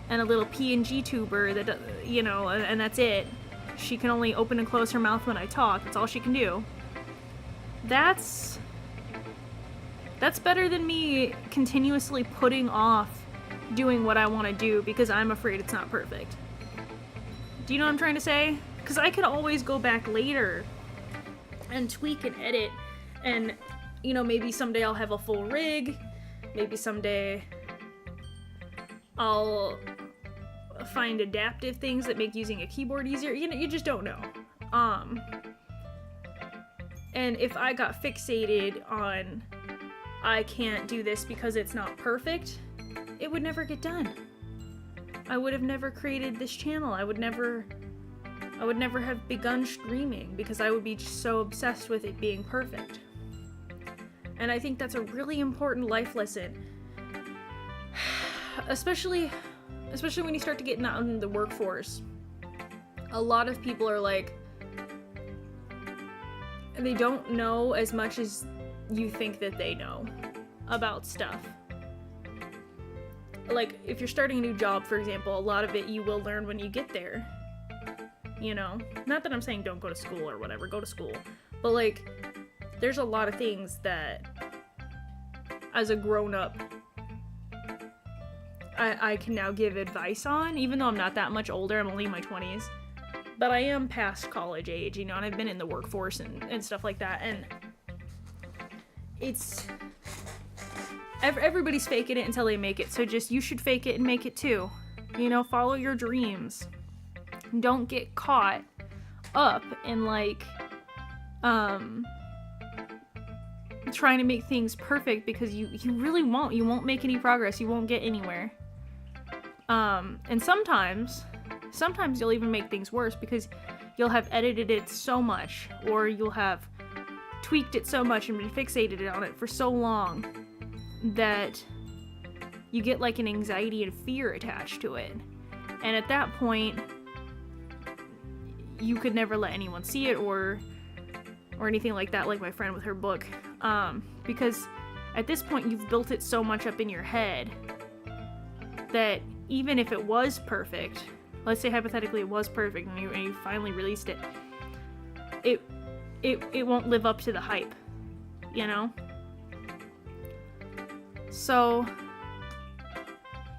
and a little PNG tuber that, and that's it. She can only open and close her mouth when I talk. That's all she can do. That's better than me continuously putting off doing what I want to do because I'm afraid it's not perfect. Do you know what I'm trying to say? Because I can always go back later and tweak and edit, and maybe someday I'll have a full rig, maybe someday I'll find adaptive things that make using a keyboard easier. You just don't know. And if I got fixated on I can't do this because it's not perfect, it would never get done. I would have never created this channel. I would never have begun streaming because I would be so obsessed with it being perfect. And I think that's a really important life lesson. Especially when you start to get out in the workforce. A lot of people are like, they don't know as much as you think that they know about stuff. Like, if you're starting a new job, for example, a lot of it you will learn when you get there. Not that I'm saying don't go to school or whatever, go to school. But like, there's a lot of things that, as a grown-up, I can now give advice on, even though I'm not that much older. I'm only in my 20s. But I am past college age, and I've been in the workforce and stuff like that, and it's... Everybody's faking it until they make it, so you should fake it and make it too. Follow your dreams. Don't get caught up in, like, trying to make things perfect, because you really won't. You won't make any progress. You won't get anywhere. And sometimes you'll even make things worse because you'll have edited it so much, or you'll have tweaked it so much and been fixated on it for so long that you get like an anxiety and fear attached to it. And at that point, you could never let anyone see it or anything like that, like my friend with her book. Because at this point, you've built it so much up in your head that even if it was perfect, let's say hypothetically it was perfect and you finally released it, it won't live up to the hype, So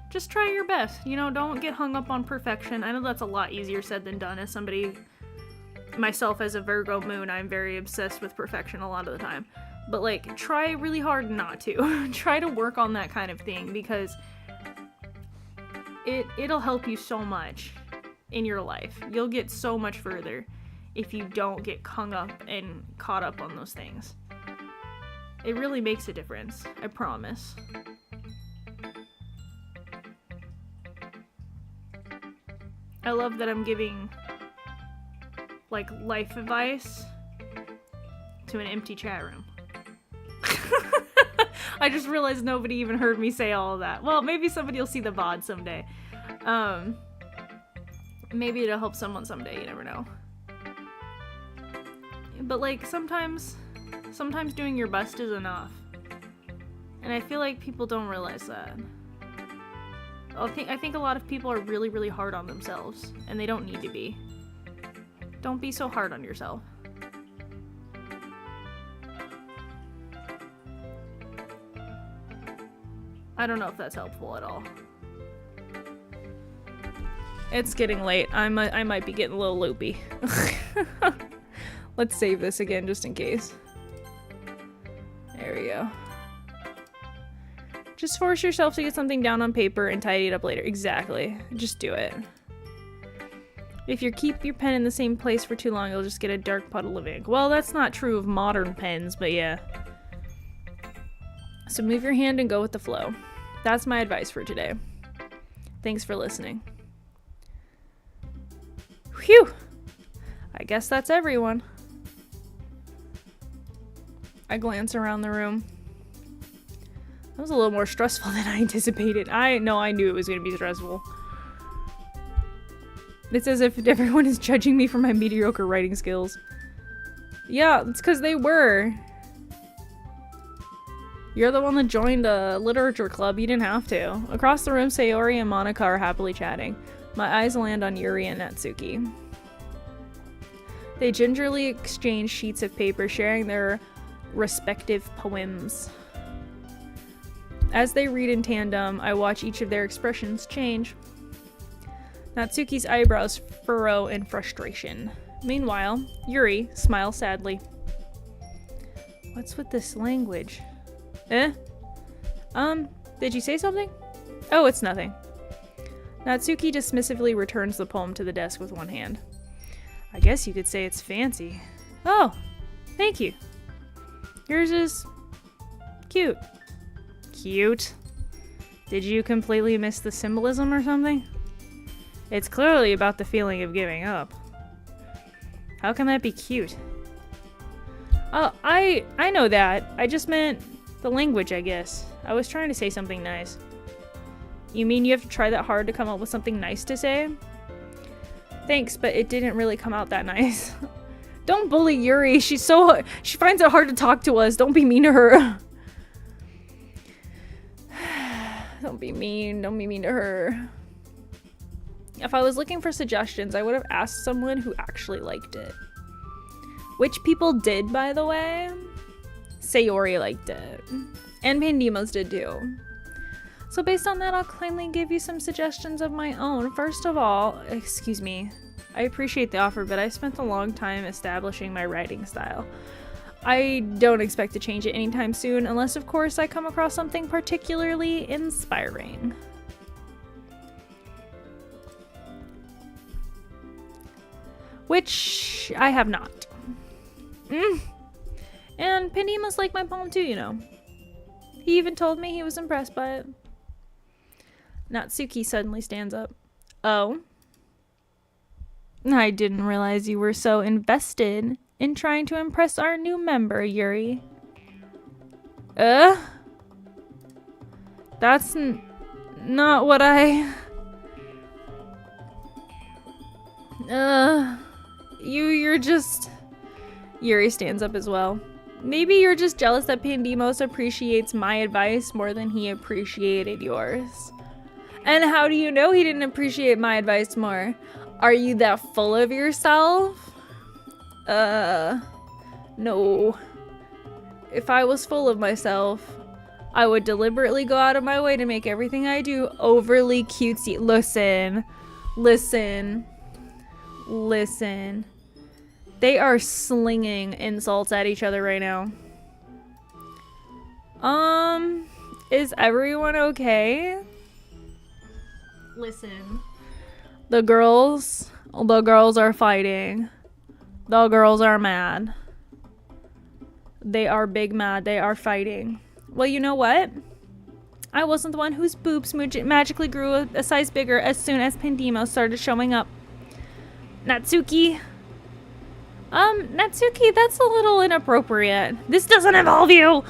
just try your best, don't get hung up on perfection. I know that's a lot easier said than done. As somebody, myself as a Virgo moon, I'm very obsessed with perfection a lot of the time. But like, try really hard not to. Try to work on that kind of thing, because it'll help you so much. in your life. You'll get so much further if you don't get hung up and caught up on those things. It really makes a difference, I promise. I love that I'm giving, like, life advice to an empty chat room. I just realized nobody even heard me say all of that. Well, maybe somebody will see the VOD someday. Maybe it'll help someone someday, you never know. But, like, sometimes doing your best is enough. And I feel like people don't realize that. I think a lot of people are really, really hard on themselves, and they don't need to be. Don't be so hard on yourself. I don't know if that's helpful at all. It's getting late. I might be getting a little loopy. Let's save this again just in case. There we go. Just force yourself to get something down on paper and tidy it up later. Exactly. Just do it. If you keep your pen in the same place for too long, you'll just get a dark puddle of ink. Well, that's not true of modern pens, but yeah. So move your hand and go with the flow. That's my advice for today. Thanks for listening. Phew! I guess that's everyone. I glance around the room. That was a little more stressful than I anticipated. I knew it was going to be stressful. It's as if everyone is judging me for my mediocre writing skills. Yeah, it's because they were. You're the one that joined a literature club. You didn't have to. Across the room, Sayori and Monica are happily chatting. My eyes land on Yuri and Natsuki. They gingerly exchange sheets of paper, sharing their respective poems. As they read in tandem, I watch each of their expressions change. Natsuki's eyebrows furrow in frustration. Meanwhile, Yuri smiles sadly. What's with this language? Did you say something? Oh, it's nothing. Natsuki dismissively returns the poem to the desk with one hand. I guess you could say it's fancy. Oh, thank you. Yours is cute. Cute? Did you completely miss the symbolism or something? It's clearly about the feeling of giving up. How can that be cute? Oh, I know that. I just meant the language, I guess. I was trying to say something nice. You mean you have to try that hard to come up with something nice to say? Thanks, but it didn't really come out that nice. Don't bully Yuri. She finds it hard to talk to us. Don't be mean to her. Don't be mean to her. If I was looking for suggestions, I would have asked someone who actually liked it. Which people did, by the way. Sayori liked it. And Pandemos did too. So based on that, I'll kindly give you some suggestions of my own. First of all, excuse me, I appreciate the offer, but I spent a long time establishing my writing style. I don't expect to change it anytime soon, unless of course I come across something particularly inspiring. Which I have not. And Pandemos liked my poem too, you know. He even told me he was impressed by it. Natsuki suddenly stands up. Oh? I didn't realize you were so invested in trying to impress our new member, Yuri. That's not what I... You're just... Yuri stands up as well. Maybe you're just jealous that Pandemos appreciates my advice more than he appreciated yours. And how do you know he didn't appreciate my advice more? Are you that full of yourself? No. If I was full of myself, I would deliberately go out of my way to make everything I do overly cutesy. Listen. They are slinging insults at each other right now. Is everyone okay? Listen, The girls are fighting. The girls are mad. They are big mad. They are fighting. Well, you know what? I wasn't the one whose boobs magically grew a size bigger as soon as Pandemo started showing up. Natsuki. Natsuki, that's a little inappropriate. This doesn't involve you!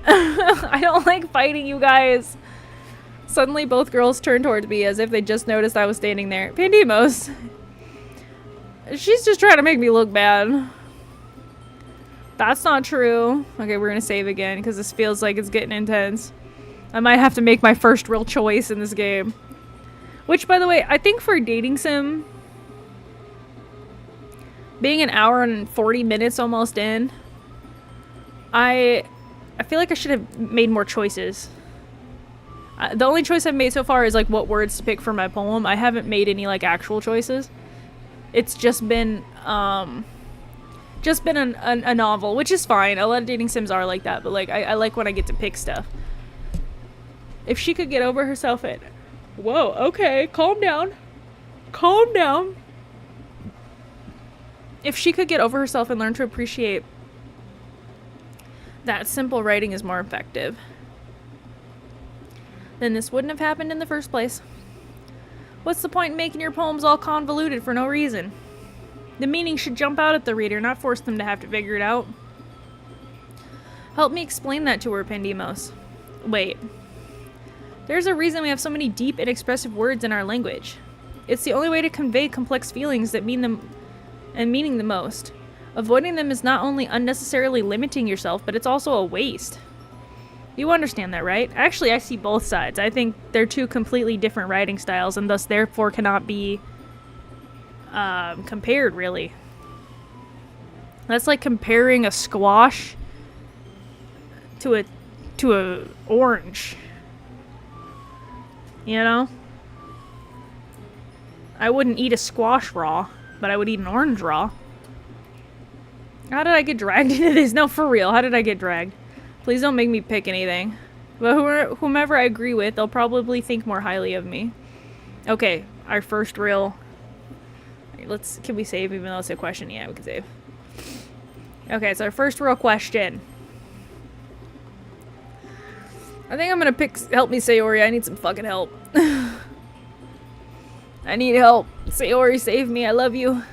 I don't like fighting, you guys. Suddenly, both girls turned towards me as if they just noticed I was standing there. Pandemos. She's just trying to make me look bad. That's not true. Okay, we're gonna save again because this feels like it's getting intense. I might have to make my first real choice in this game. Which, by the way, I think for a dating sim, being an hour and 40 minutes almost in, I feel like I should have made more choices. The only choice I've made so far is like what words to pick for my poem. I haven't made any like actual choices. It's just been a novel, which is fine. A lot of dating sims are like that, but like I like when I get to pick stuff. If she could get over herself and... Whoa, okay, calm down. Calm down. If she could get over herself and learn to appreciate that simple writing is more effective, then this wouldn't have happened in the first place. What's the point in making your poems all convoluted for no reason? The meaning should jump out at the reader, not force them to have to figure it out. Help me explain that to her, Pandemos. Wait. There's a reason we have so many deep and expressive words in our language. It's the only way to convey complex feelings that mean them and meaning the most. Avoiding them is not only unnecessarily limiting yourself, but it's also a waste. You understand that, right? Actually, I see both sides. I think they're two completely different writing styles and thus therefore cannot be compared, really. That's like comparing a squash to a orange. You know? I wouldn't eat a squash raw, but I would eat an orange raw. How did I get dragged into this? No, for real. How did I get dragged? Please don't make me pick anything. But whomever I agree with, they'll probably think more highly of me. Okay, our first real... Can we save even though it's a question? Yeah, we can save. Okay, it's our first real question. I think I'm gonna pick Help Me Sayori. I need some fucking help. I need help. Sayori, save me. I love you.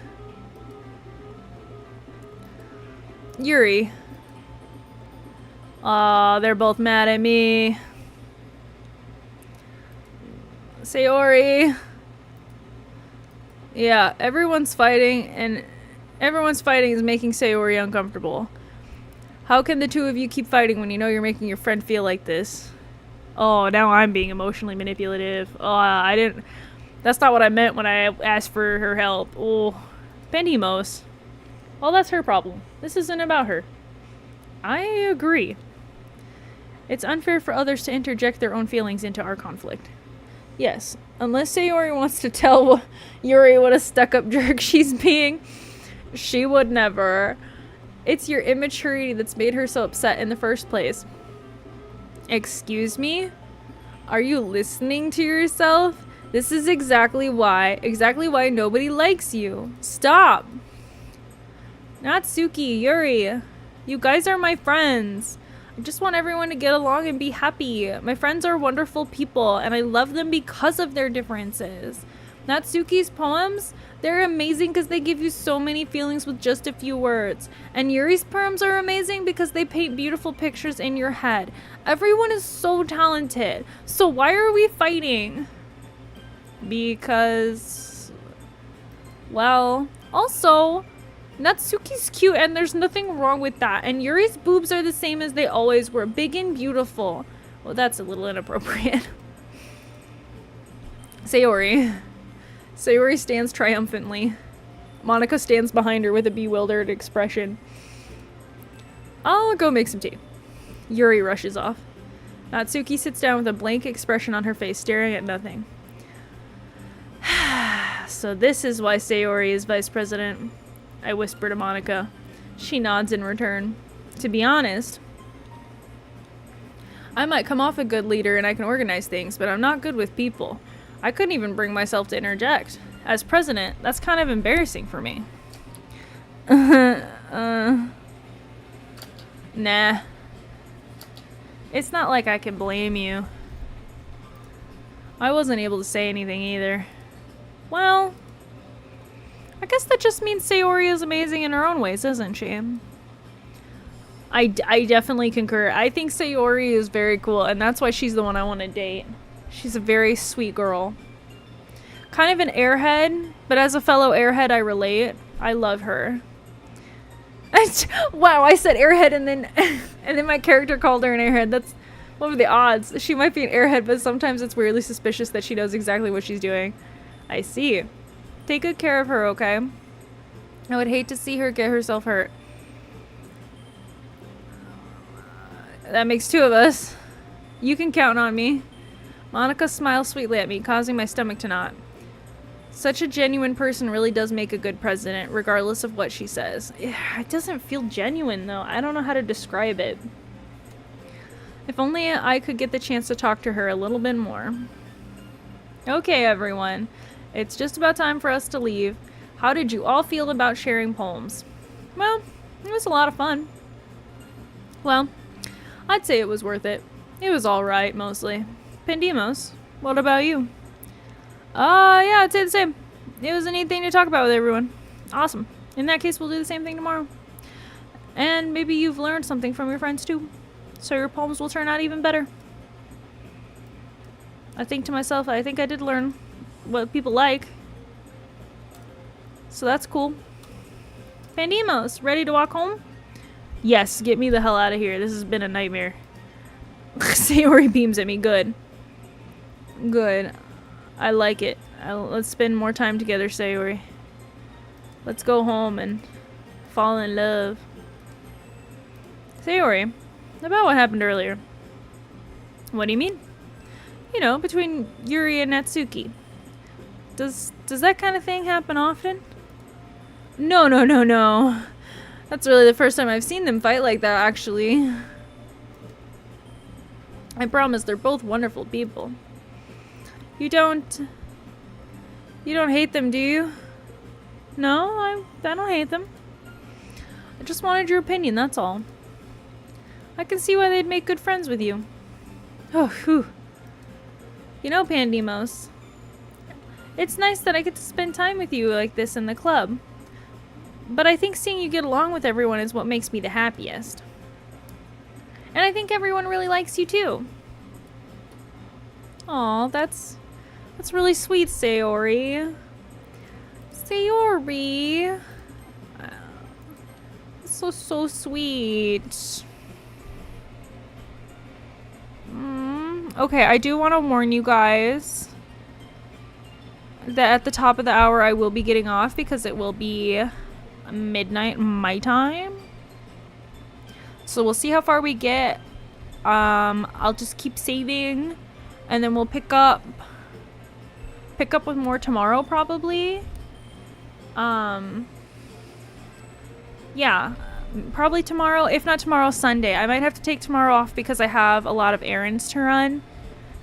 Yuri. Aw, they're both mad at me. Sayori. Yeah, everyone's fighting, and everyone's fighting is making Sayori uncomfortable. How can the two of you keep fighting when you know you're making your friend feel like this? Oh, now I'm being emotionally manipulative. Oh, that's not what I meant when I asked for her help. Oh, Pandemos. Well, that's her problem. This isn't about her. I agree. It's unfair for others to interject their own feelings into our conflict. Yes, unless Sayori wants to tell Yuri what a stuck-up jerk she's being, she would never. It's your immaturity that's made her so upset in the first place. Excuse me? Are you listening to yourself? This is exactly why nobody likes you. Stop! Natsuki, Yuri, you guys are my friends. I just want everyone to get along and be happy. My friends are wonderful people, and I love them because of their differences. Natsuki's poems, they're amazing because they give you so many feelings with just a few words. And Yuri's poems are amazing because they paint beautiful pictures in your head. Everyone is so talented. So why are we fighting? Because... well, also... Natsuki's cute and there's nothing wrong with that. And Yuri's boobs are the same as they always were. Big and beautiful. Well, that's a little inappropriate. Sayori. Sayori stands triumphantly. Monika stands behind her with a bewildered expression. I'll go make some tea. Yuri rushes off. Natsuki sits down with a blank expression on her face, staring at nothing. So this is why Sayori is vice president. I whisper to Monika. She nods in return. To be honest, I might come off a good leader and I can organize things, but I'm not good with people. I couldn't even bring myself to interject. as president. That's kind of embarrassing for me. Nah. It's not like I can blame you. I wasn't able to say anything either. Well, I guess that just means Sayori is amazing in her own ways, isn't she? I definitely concur. I think Sayori is very cool, and that's why she's the one I want to date. She's a very sweet girl. Kind of an airhead, but as a fellow airhead, I relate. I love her. Wow, I said airhead and then my character called her an airhead. That's, what are the odds? She might be an airhead, but sometimes it's weirdly suspicious that she knows exactly what she's doing. I see. Take good care of her, okay? I would hate to see her get herself hurt. That makes two of us. You can count on me. Monica smiles sweetly at me, causing my stomach to knot. Such a genuine person really does make a good president, regardless of what she says. It doesn't feel genuine, though. I don't know how to describe it. If only I could get the chance to talk to her a little bit more. Okay, everyone. It's just about time for us to leave. How did you all feel about sharing poems? Well, it was a lot of fun. Well, I'd say it was worth it. It was alright, mostly. Pandemos, what about you? Yeah, I'd say the same. It was a neat thing to talk about with everyone. Awesome. In that case, we'll do the same thing tomorrow. And maybe you've learned something from your friends too. So your poems will turn out even better. I think to myself, I think I did learn what people like. So that's cool. Pandemos, ready to walk home? Yes, get me the hell out of here. This has been a nightmare. Sayori beams at me. Good. Good. I like it. Let's spend more time together, Sayori. Let's go home and fall in love. Sayori, about what happened earlier. What do you mean? You know, between Yuri and Natsuki. Does that kind of thing happen often? No. That's really the first time I've seen them fight like that, actually. I promise they're both wonderful people. You don't hate them, do you? No, I don't hate them. I just wanted your opinion, that's all. I can see why they'd make good friends with you. Oh, whew. You know, Pandemos, it's nice that I get to spend time with you like this in the club. But I think seeing you get along with everyone is what makes me the happiest. And I think everyone really likes you too. Aw, that's really sweet, Sayori. Sayori. So sweet. Okay, I do want to warn you guys that at the top of the hour I will be getting off because it will be midnight my time. So we'll see how far we get. I'll just keep saving and then we'll pick up with more tomorrow probably. Yeah, probably tomorrow. If not tomorrow, Sunday. I might have to take tomorrow off because I have a lot of errands to run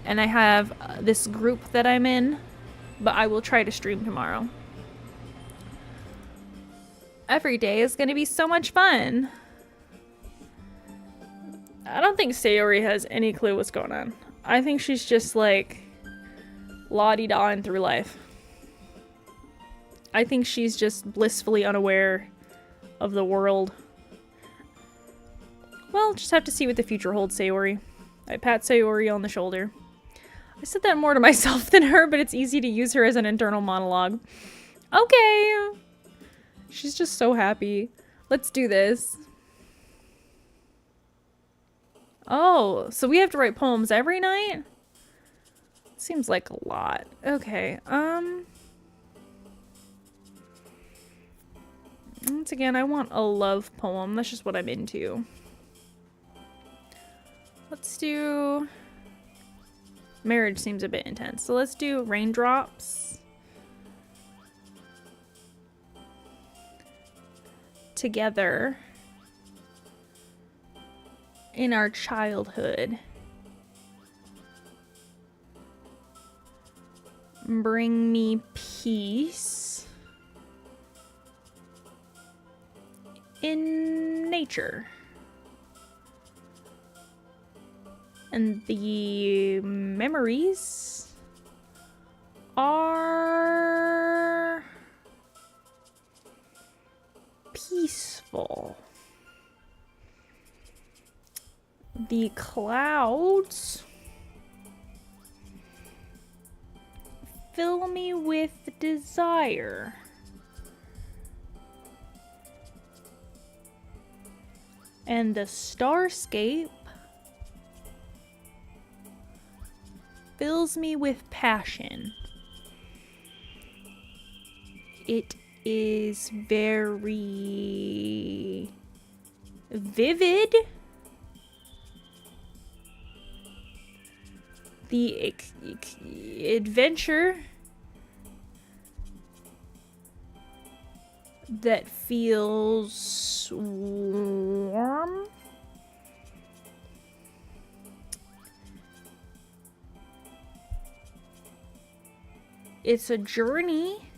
and I have this group that I'm in, but I will try to stream tomorrow. Every day is going to be so much fun. I don't think Sayori has any clue what's going on. I think she's just like la-di-dahing through life. I think she's just blissfully unaware of the world. Well, just have to see what the future holds, Sayori. I pat Sayori on the shoulder. I said that more to myself than her, but it's easy to use her as an internal monologue. Okay. She's just so happy. Let's do this. Oh, so we have to write poems every night? Seems like a lot. Okay, once again, I want a love poem. That's just what I'm into. Let's do... Marriage seems a bit intense. So let's do raindrops. Together. In our childhood. Bring me peace. peace in nature. And the memories are peaceful. The clouds fill me with desire. And the starscape fills me with passion. It is very vivid. The adventure that feels warm. It's a journey.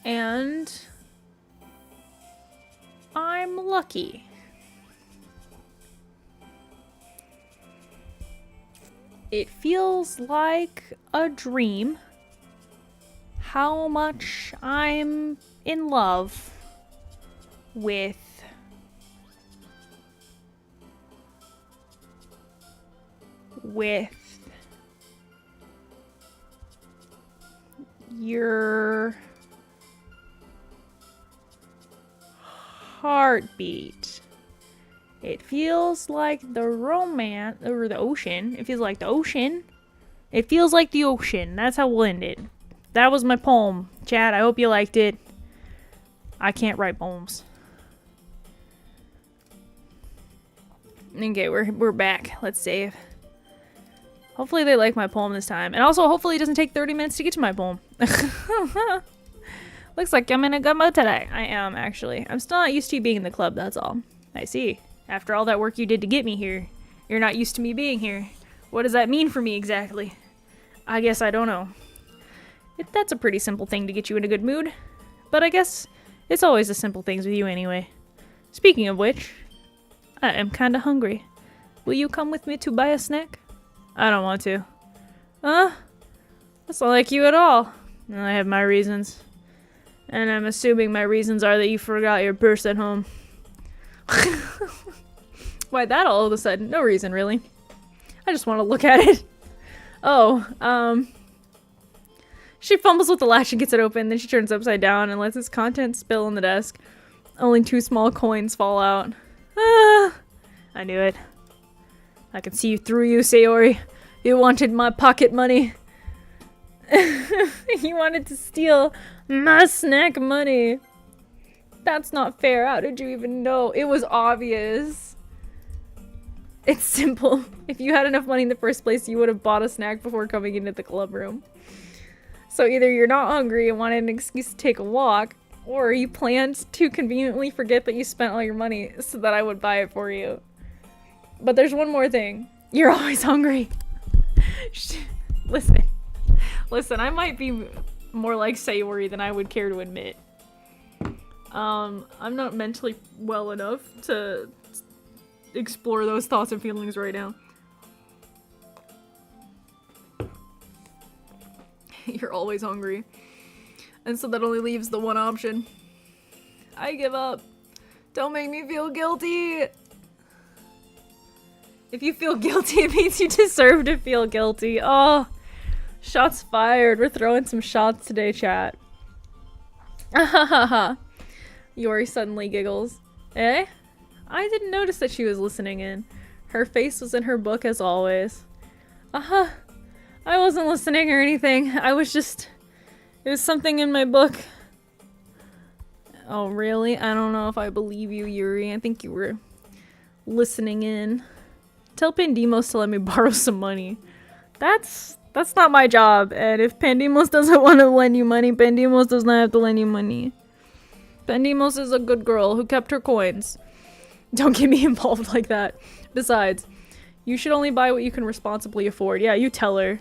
And I'm lucky. It feels like a dream. How much I'm in love with your heartbeat. It feels like the romance, or the ocean. It feels like the ocean. It feels like the ocean. That's how we'll end it. That was my poem. Chat, I hope you liked it. I can't write poems. Okay, we're back. Let's save. Hopefully they like my poem this time. And also, hopefully it doesn't take 30 minutes to get to my poem. Looks like I'm in a good mood today. I am, actually. I'm still not used to you being in the club, that's all. I see. After all that work you did to get me here, you're not used to me being here. What does that mean for me exactly? I guess I don't know. That's a pretty simple thing to get you in a good mood. But I guess it's always the simple things with you anyway. Speaking of which, I am kinda hungry. Will you come with me to buy a snack? I don't want to. That's not like you at all. I have my reasons. And I'm assuming my reasons are that you forgot your purse at home. Why that all of a sudden? No reason, really. I just want to look at it. Oh, she fumbles with the latch and gets it open, then she turns upside down and lets its contents spill on the desk. Only 2 small coins fall out. Ah, I knew it. I can see through you, Sayori. You wanted my pocket money. You wanted to steal my snack money. That's not fair. How did you even know? It was obvious. It's simple. If you had enough money in the first place, you would have bought a snack before coming into the club room. So either you're not hungry and wanted an excuse to take a walk, or you planned to conveniently forget that you spent all your money so that I would buy it for you. But there's one more thing. You're always hungry. Listen, I might be more like Sayori than I would care to admit. I'm not mentally well enough to explore those thoughts and feelings right now. You're always hungry. And so that only leaves the one option. I give up. Don't make me feel guilty. If you feel guilty, it means you deserve to feel guilty. Oh, shots fired. We're throwing some shots today, chat. Yori suddenly giggles. Eh? I didn't notice that she was listening in. Her face was in her book as always. I wasn't listening or anything. I was just... It was something in my book. Oh, really? I don't know if I believe you, Yuri. I think you were listening in. Tell Pandemos to let me borrow some money. That's not my job. And if Pandemos doesn't want to lend you money, Pandemos does not have to lend you money. Pandemos is a good girl who kept her coins. Don't get me involved like that. Besides, you should only buy what you can responsibly afford. Yeah, you tell her.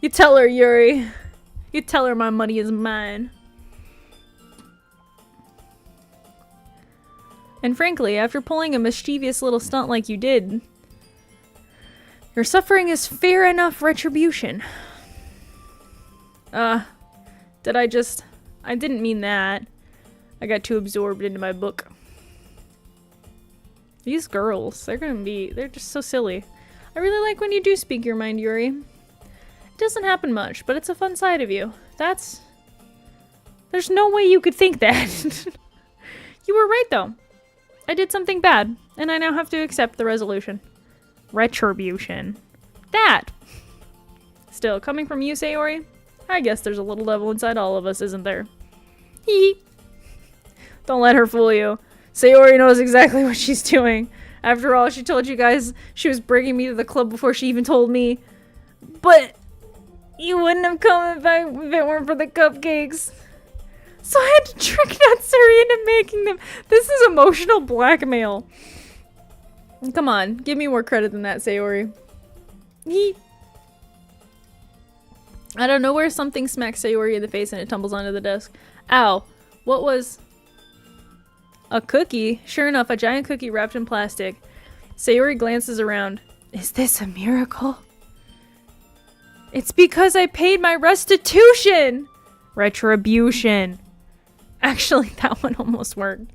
You tell her, Yuri. You tell her my money is mine. And frankly, after pulling a mischievous little stunt like you did, your suffering is fair enough retribution. I didn't mean that. I got too absorbed into my book. These girls, they're just so silly. I really like when you do speak your mind, Yuri. It doesn't happen much, but it's a fun side of you. There's no way you could think that. You were right, though. I did something bad, and I now have to accept the resolution. Retribution. That! Still, coming from you, Sayori, I guess there's a little devil inside all of us, isn't there? Hee. Don't let her fool you. Sayori knows exactly what she's doing. After all, she told you guys she was bringing me to the club before she even told me. But you wouldn't have come if it weren't for the cupcakes. So I had to trick Natsuri into making them. This is emotional blackmail. Come on, give me more credit than that, Sayori. He. I don't know where something smacks Sayori in the face and it tumbles onto the desk. Ow. What was... a cookie? Sure enough, a giant cookie wrapped in plastic. Sayori glances around. Is this a miracle? It's because I paid my restitution! Retribution. Actually, that one almost worked.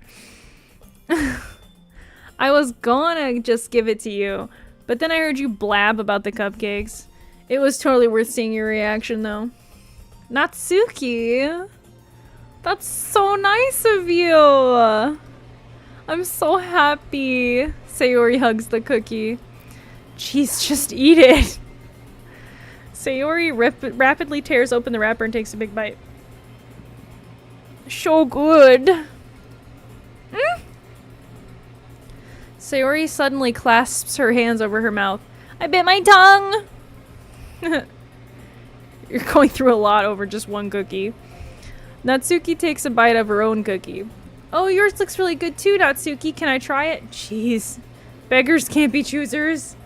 I was gonna just give it to you, but then I heard you blab about the cupcakes. It was totally worth seeing your reaction, though. Natsuki! That's so nice of you! I'm so happy. Sayori hugs the cookie. Jeez, just eat it. Sayori rapidly tears open the wrapper and takes a big bite. So good. Sayori suddenly clasps her hands over her mouth. I bit my tongue! You're going through a lot over just one cookie. Natsuki takes a bite of her own cookie. Oh, yours looks really good too, Natsuki. Can I try it? Jeez. Beggars can't be choosers.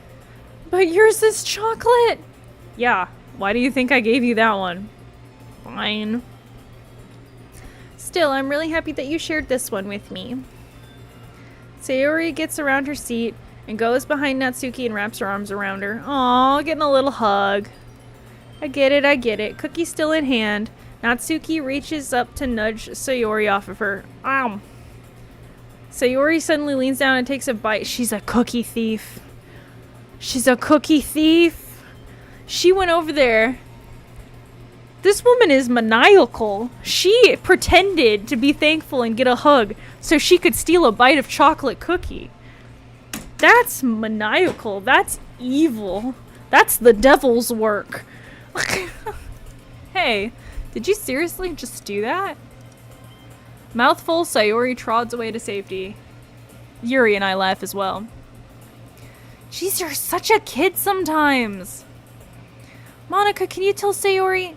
But yours is chocolate! Yeah. Why do you think I gave you that one? Fine. Still, I'm really happy that you shared this one with me. Sayori gets around her seat and goes behind Natsuki and wraps her arms around her. Aww, getting a little hug. I get it. Cookie still in hand. Natsuki reaches up to nudge Sayori off of her. Ow. Sayori suddenly leans down and takes a bite. She's a cookie thief. She's a cookie thief. She went over there. This woman is maniacal. She pretended to be thankful and get a hug so she could steal a bite of chocolate cookie. That's maniacal. That's evil. That's the devil's work. Hey, did you seriously just do that? Mouthful, Sayori trods away to safety. Yuri and I laugh as well. Jeez, you're such a kid sometimes. Monika, can you tell Sayori?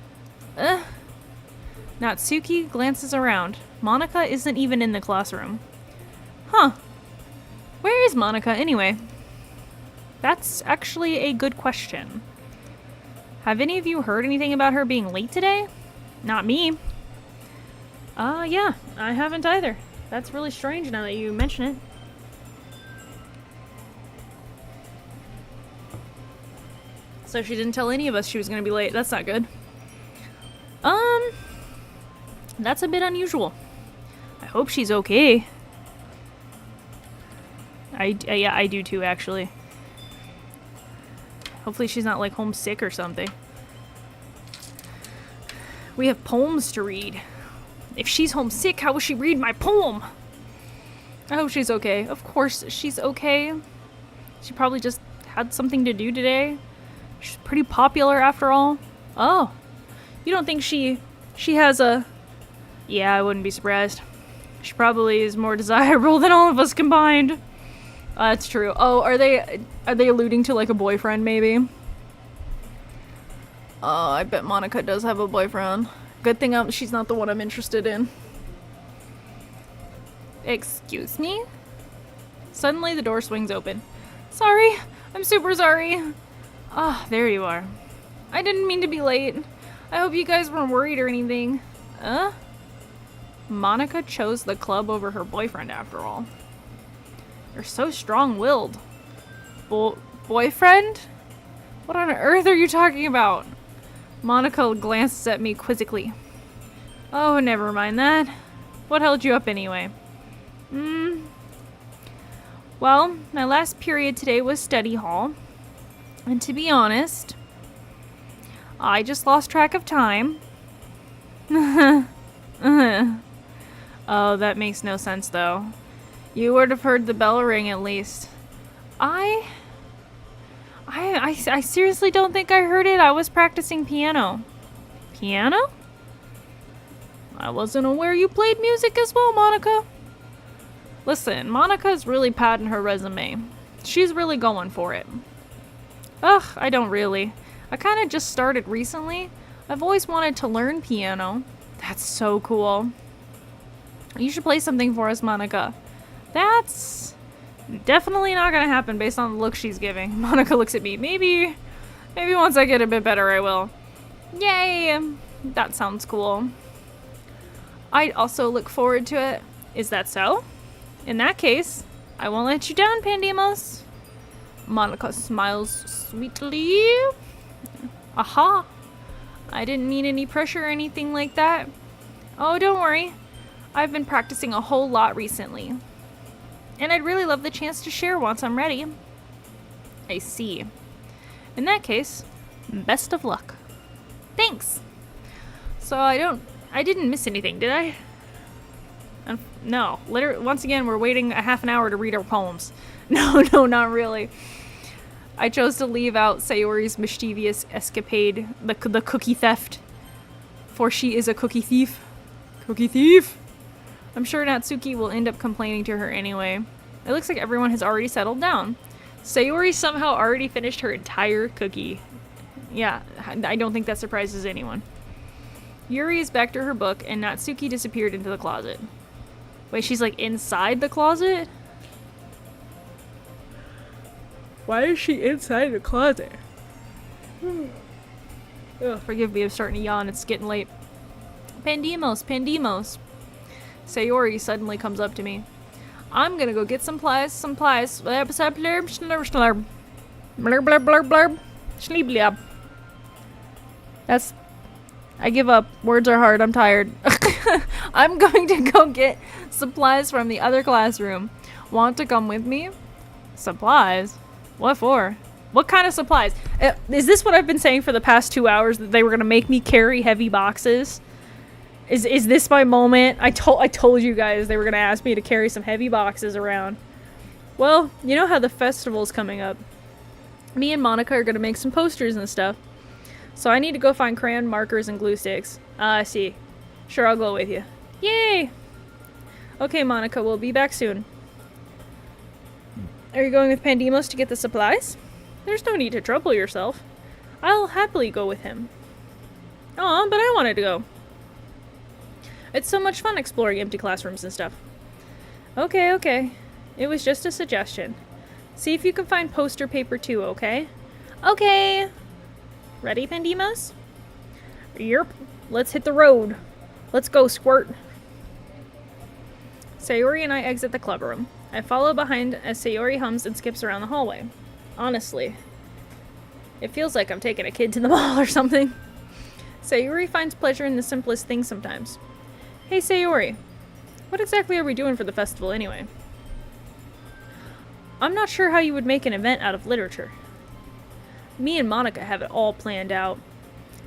Natsuki glances around. Monika isn't even in the classroom. Huh. Where is Monika anyway? That's actually a good question. Have any of you heard anything about her being late today? Not me. Yeah, I haven't either. That's really strange now that you mention it. So she didn't tell any of us she was gonna be late. That's not good. That's a bit unusual. I hope she's okay. Yeah, I do too, actually. Hopefully she's not, like, homesick or something. We have poems to read. If she's homesick, how will she read my poem? I hope she's okay. Of course she's okay. She probably just had something to do today. She's pretty popular after all. Oh. You don't think she has a... Yeah, I wouldn't be surprised. She probably is more desirable than all of us combined. That's true. Oh, are they alluding to, like, a boyfriend, maybe? Oh, I bet Monika does have a boyfriend. Good thing she's not the one I'm interested in. Excuse me? Suddenly, the door swings open. Sorry. I'm super sorry. Ah, there you are. I didn't mean to be late. I hope you guys weren't worried or anything. Monica chose the club over her boyfriend after all. You're so strong-willed. Boyfriend? What on earth are you talking about? Monica glances at me quizzically. Oh, never mind that. What held you up anyway? Well, my last period today was study hall. And to be honest, I just lost track of time. Oh, that makes no sense though. You would have heard the bell ring at least. I seriously don't think I heard it. I was practicing piano. Piano? I wasn't aware you played music as well, Monica. Listen, Monica's really padding her resume. She's really going for it. Ugh, I don't really. I kind of just started recently. I've always wanted to learn piano. That's so cool. You should play something for us, Monica. That's definitely not gonna happen based on the look she's giving. Monica looks at me. Maybe once I get a bit better, I will. Yay! That sounds cool. I also look forward to it. Is that so? In that case, I won't let you down, Pandemos. Monica smiles sweetly. Aha! I didn't mean any pressure or anything like that. Oh, don't worry. I've been practicing a whole lot recently. And I'd really love the chance to share once I'm ready. I see. In that case, best of luck. Thanks! So I didn't miss anything, did I? No. Once again, we're waiting a half an hour to read our poems. No, not really. I chose to leave out Sayori's mischievous escapade, the cookie theft. For she is a cookie thief. Cookie thief! I'm sure Natsuki will end up complaining to her anyway. It looks like everyone has already settled down. Sayori somehow already finished her entire cookie. Yeah, I don't think that surprises anyone. Yuri is back to her book, and Natsuki disappeared into the closet. Wait, she's like inside the closet? Why is she inside the closet? Ugh, forgive me, I'm starting to yawn. It's getting late. Pandemos. Sayori suddenly comes up to me. I'm gonna go get some plies. That's... I give up. Words are hard. I'm tired. I'm going to go get supplies from the other classroom. Want to come with me? Supplies? What for? What kind of supplies? Is this what I've been saying for the past 2 hours, that they were gonna make me carry heavy boxes? Is this my moment? I told you guys they were gonna ask me to carry some heavy boxes around. Well, you know how the festival's coming up. Me and Monica are gonna make some posters and stuff. So I need to go find crayon markers and glue sticks. I see. Sure, I'll go with you. Yay! Okay, Monica, we'll be back soon. Are you going with Pandemos to get the supplies? There's no need to trouble yourself. I'll happily go with him. Aw, but I wanted to go. It's so much fun exploring empty classrooms and stuff. Okay. It was just a suggestion. See if you can find poster paper too, okay? Okay! Ready, Pandemos? Yerp. Let's hit the road. Let's go, Squirt. Sayori and I exit the club room. I follow behind as Sayori hums and skips around the hallway. Honestly, it feels like I'm taking a kid to the mall or something. Sayori finds pleasure in the simplest things sometimes. Hey Sayori, what exactly are we doing for the festival anyway? I'm not sure how you would make an event out of literature. Me and Monica have it all planned out.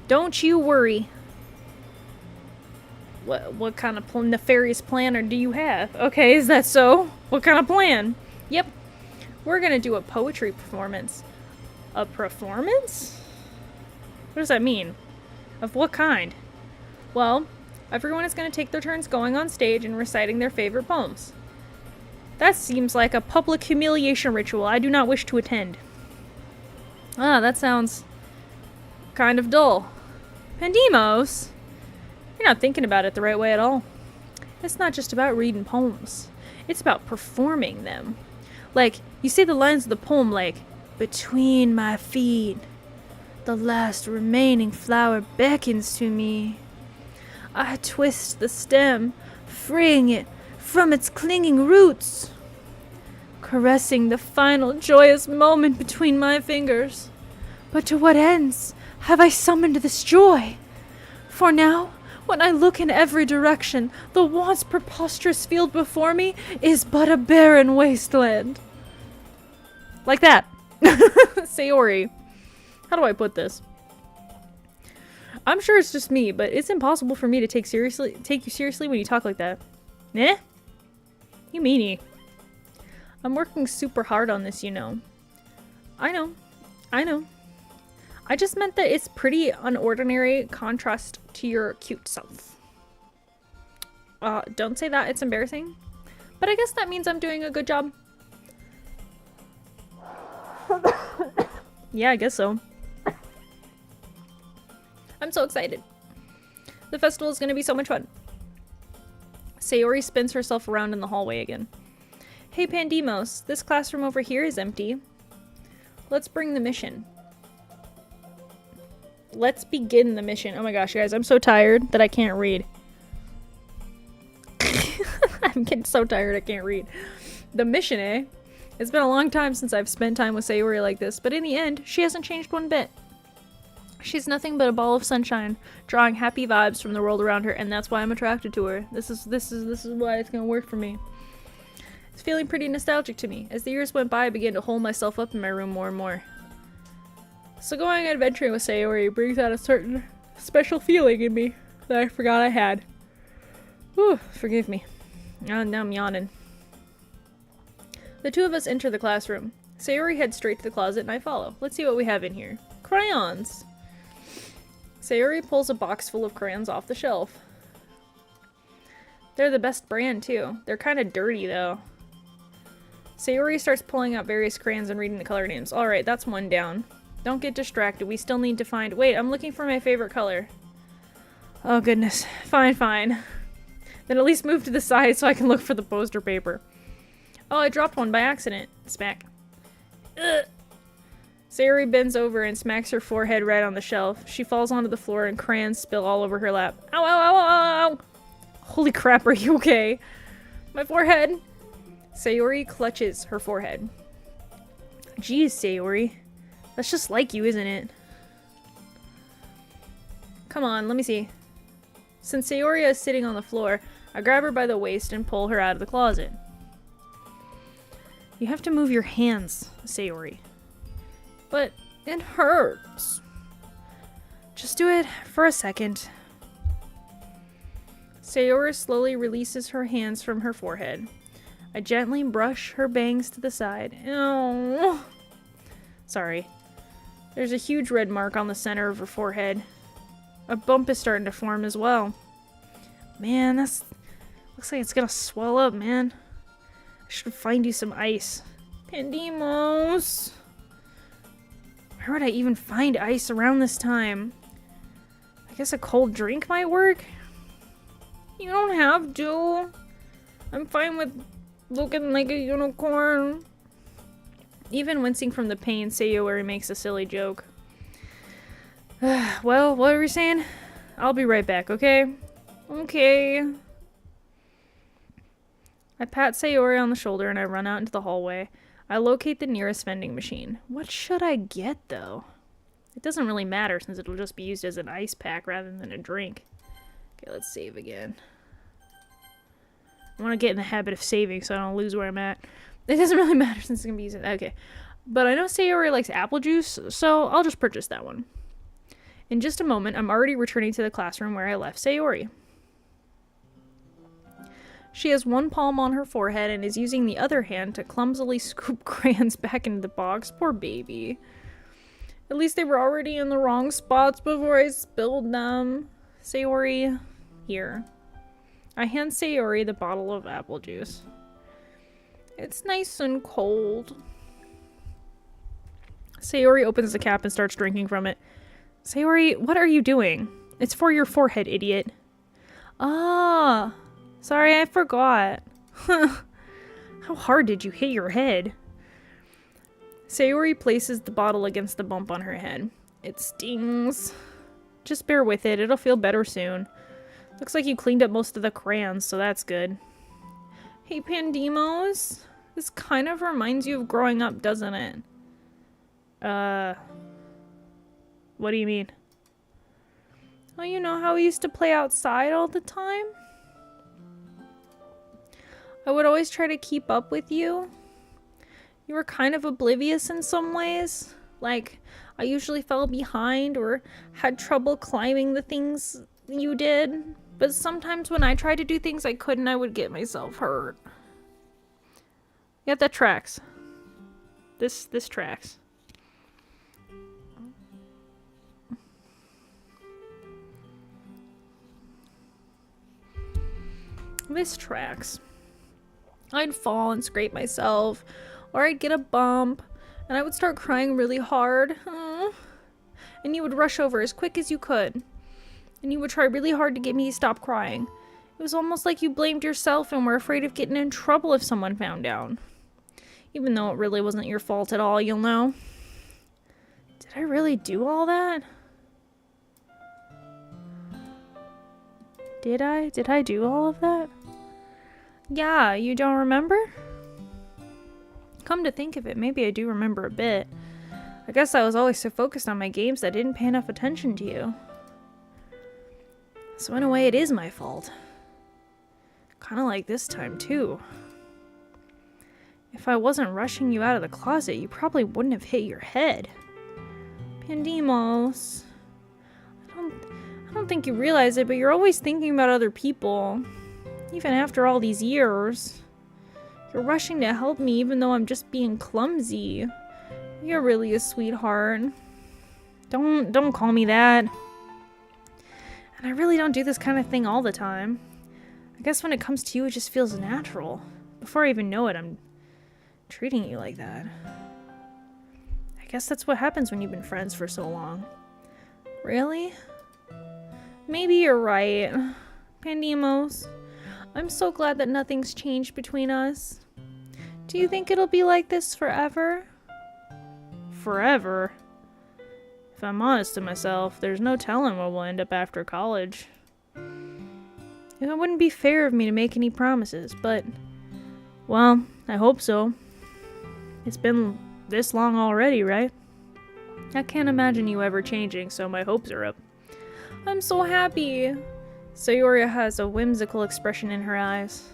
Don't you worry. What kind of nefarious planner do you have? Okay, is that so? What kind of plan? Yep. We're gonna do a poetry performance. A performance? What does that mean? Of what kind? Well, everyone is gonna take their turns going on stage and reciting their favorite poems. That seems like a public humiliation ritual I do not wish to attend. Ah, that sounds kind of dull. Pandemos? You're not thinking about it the right way at all. It's not just about reading poems. It's about performing them. Like, you say the lines of the poem like, between my feet, The last remaining flower beckons to me. I twist the stem, freeing it from its clinging roots, caressing the final joyous moment between my fingers. But to what ends have I summoned this joy? For now, when I look in every direction, the once preposterous field before me is but a barren wasteland. Like that. Sayori. How do I put this? I'm sure it's just me, but it's impossible for me to take you seriously when you talk like that. Eh? You meanie. I'm working super hard on this, you know. I know. I just meant that it's pretty unordinary contrast to your cute self. Don't say that, it's embarrassing. But I guess that means I'm doing a good job. Yeah, I guess so. I'm so excited. The festival is going to be so much fun. Sayori spins herself around in the hallway again. Hey Pandemos, this classroom over here is empty. Let's bring the mission. Let's begin the mission. Oh my gosh, guys, I'm so tired that I can't read. I'm getting so tired I can't read. The mission, eh? It's been a long time since I've spent time with Sayori like this, but in the end, she hasn't changed one bit. She's nothing but a ball of sunshine, drawing happy vibes from the world around her, and that's why I'm attracted to her. This is why it's gonna work for me. It's feeling pretty nostalgic to me. As the years went by, I began to hole myself up in my room more and more. So going adventuring with Sayori brings out a certain special feeling in me that I forgot I had. Whew, forgive me. Oh, now I'm yawning. The two of us enter the classroom. Sayori heads straight to the closet and I follow. Let's see what we have in here. Crayons! Sayori pulls a box full of crayons off the shelf. They're the best brand too. They're kind of dirty though. Sayori starts pulling out various crayons and reading the color names. Alright, that's one down. Don't get distracted. We still need to find— Wait, I'm looking for my favorite color. Oh goodness. Fine. Then at least move to the side so I can look for the poster paper. Oh, I dropped one by accident. Smack. Ugh. Sayori bends over and smacks her forehead right on the shelf. She falls onto the floor and crayons spill all over her lap. Ow, ow, ow, ow, ow! Holy crap, are you okay? My forehead! Sayori clutches her forehead. Jeez, Sayori. That's just like you, isn't it? Come on, let me see. Since Sayori is sitting on the floor, I grab her by the waist and pull her out of the closet. You have to move your hands, Sayori. But it hurts. Just do it for a second. Sayori slowly releases her hands from her forehead. I gently brush her bangs to the side. Ew. Sorry. There's a huge red mark on the center of her forehead. A bump is starting to form as well. Man, that's— looks like it's gonna swell up, man. I should find you some ice. Pandemos! Where would I even find ice around this time? I guess a cold drink might work? You don't have to. I'm fine with looking like a unicorn. Even wincing from the pain, Sayori makes a silly joke. Well, what are we saying? I'll be right back, okay? Okay. I pat Sayori on the shoulder and I run out into the hallway. I locate the nearest vending machine. What should I get, though? It doesn't really matter since it'll just be used as an ice pack rather than a drink. Okay, let's save again. I want to get in the habit of saving so I don't lose where I'm at. It doesn't really matter since it's going to be used— okay. But I know Sayori likes apple juice, so I'll just purchase that one. In just a moment, I'm already returning to the classroom where I left Sayori. She has one palm on her forehead and is using the other hand to clumsily scoop crayons back into the box. Poor baby. At least they were already in the wrong spots before I spilled them. Sayori, here. I hand Sayori the bottle of apple juice. It's nice and cold. Sayori opens the cap and starts drinking from it. Sayori, what are you doing? It's for your forehead, idiot. Ah, sorry, I forgot. How hard did you hit your head? Sayori places the bottle against the bump on her head. It stings. Just bear with it. It'll feel better soon. Looks like you cleaned up most of the crayons, so that's good. Hey, Pandemos. This kind of reminds you of growing up, doesn't it? What do you mean? Oh, you know how we used to play outside all the time? I would always try to keep up with you. You were kind of oblivious in some ways. Like, I usually fell behind or had trouble climbing the things you did. But sometimes when I tried to do things I couldn't, I would get myself hurt. Yeah, that tracks. This tracks. This tracks. I'd fall and scrape myself, or I'd get a bump, and I would start crying really hard. And you would rush over as quick as you could. And you would try really hard to get me to stop crying. It was almost like you blamed yourself and were afraid of getting in trouble if someone found out. Even though it really wasn't your fault at all, you'll know. Did I really do all that? Did I? Did I do all of that? Yeah, you don't remember? Come to think of it, maybe I do remember a bit. I guess I was always so focused on my games that I didn't pay enough attention to you. So in a way, it is my fault. Kinda like this time, too. If I wasn't rushing you out of the closet, you probably wouldn't have hit your head. Pandemos. I don't think you realize it, but you're always thinking about other people. Even after all these years. You're rushing to help me even though I'm just being clumsy. You're really a sweetheart. Don't call me that. And I really don't do this kind of thing all the time. I guess when it comes to you, it just feels natural. Before I even know it, I'm treating you like that. I guess that's what happens when you've been friends for so long. Really? Maybe you're right. Pandemos. I'm so glad that nothing's changed between us. Do you think it'll be like this forever? Forever? If I'm honest to myself, there's no telling where we'll end up after college. It wouldn't be fair of me to make any promises, but... well, I hope so. It's been this long already, right? I can't imagine you ever changing, so my hopes are up. I'm so happy! Sayori has a whimsical expression in her eyes.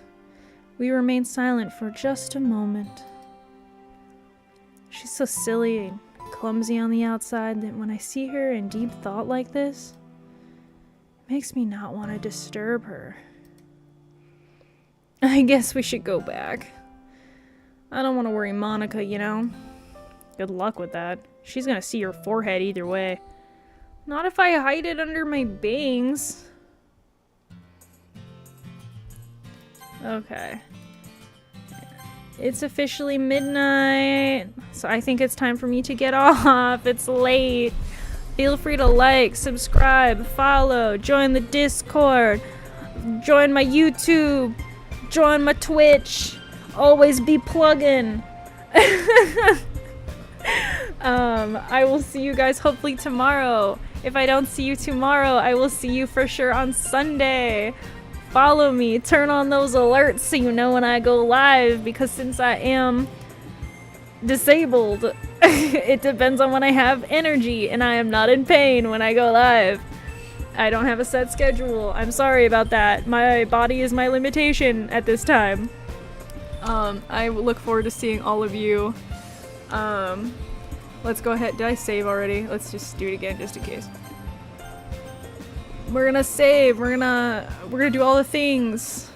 We remain silent for just a moment. She's so silly and clumsy on the outside that when I see her in deep thought like this, it makes me not want to disturb her. I guess we should go back. I don't want to worry Monica, you know? Good luck with that. She's gonna see your forehead either way. Not if I hide it under my bangs. Okay. It's officially midnight, so I think it's time for me to get off. It's late. Feel free to like, subscribe, follow, join the Discord, join my YouTube, join my Twitch. Always be plugging. I will see you guys hopefully tomorrow. If I don't see you tomorrow, I will see you for sure on Sunday. Follow me, turn on those alerts so you know when I go live, because since I am disabled, it depends on when I have energy, and I am not in pain when I go live. I don't have a set schedule. I'm sorry about that. My body is my limitation at this time. I look forward to seeing all of you. Let's go ahead. Did I save already? Let's just do it again just in case. We're gonna save. We're gonna do all the things.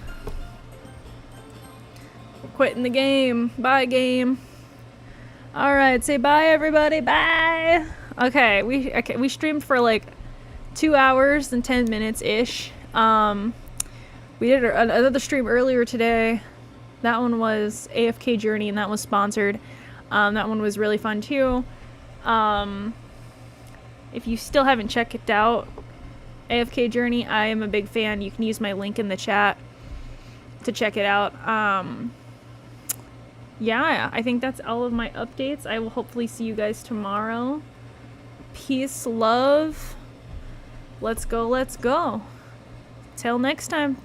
We're quitting the game. Bye, game. All right, say bye, everybody. Bye. Okay, we streamed for like 2 hours and 10 minutes ish. We did another stream earlier today. That one was AFK Journey, and that was sponsored. That one was really fun too. If you still haven't checked it out, AFK Journey, I am a big fan. You can use my link in the chat to check it out. Yeah, I think that's all of my updates. I will hopefully see you guys tomorrow. Peace, love. Let's go, let's go. Till next time.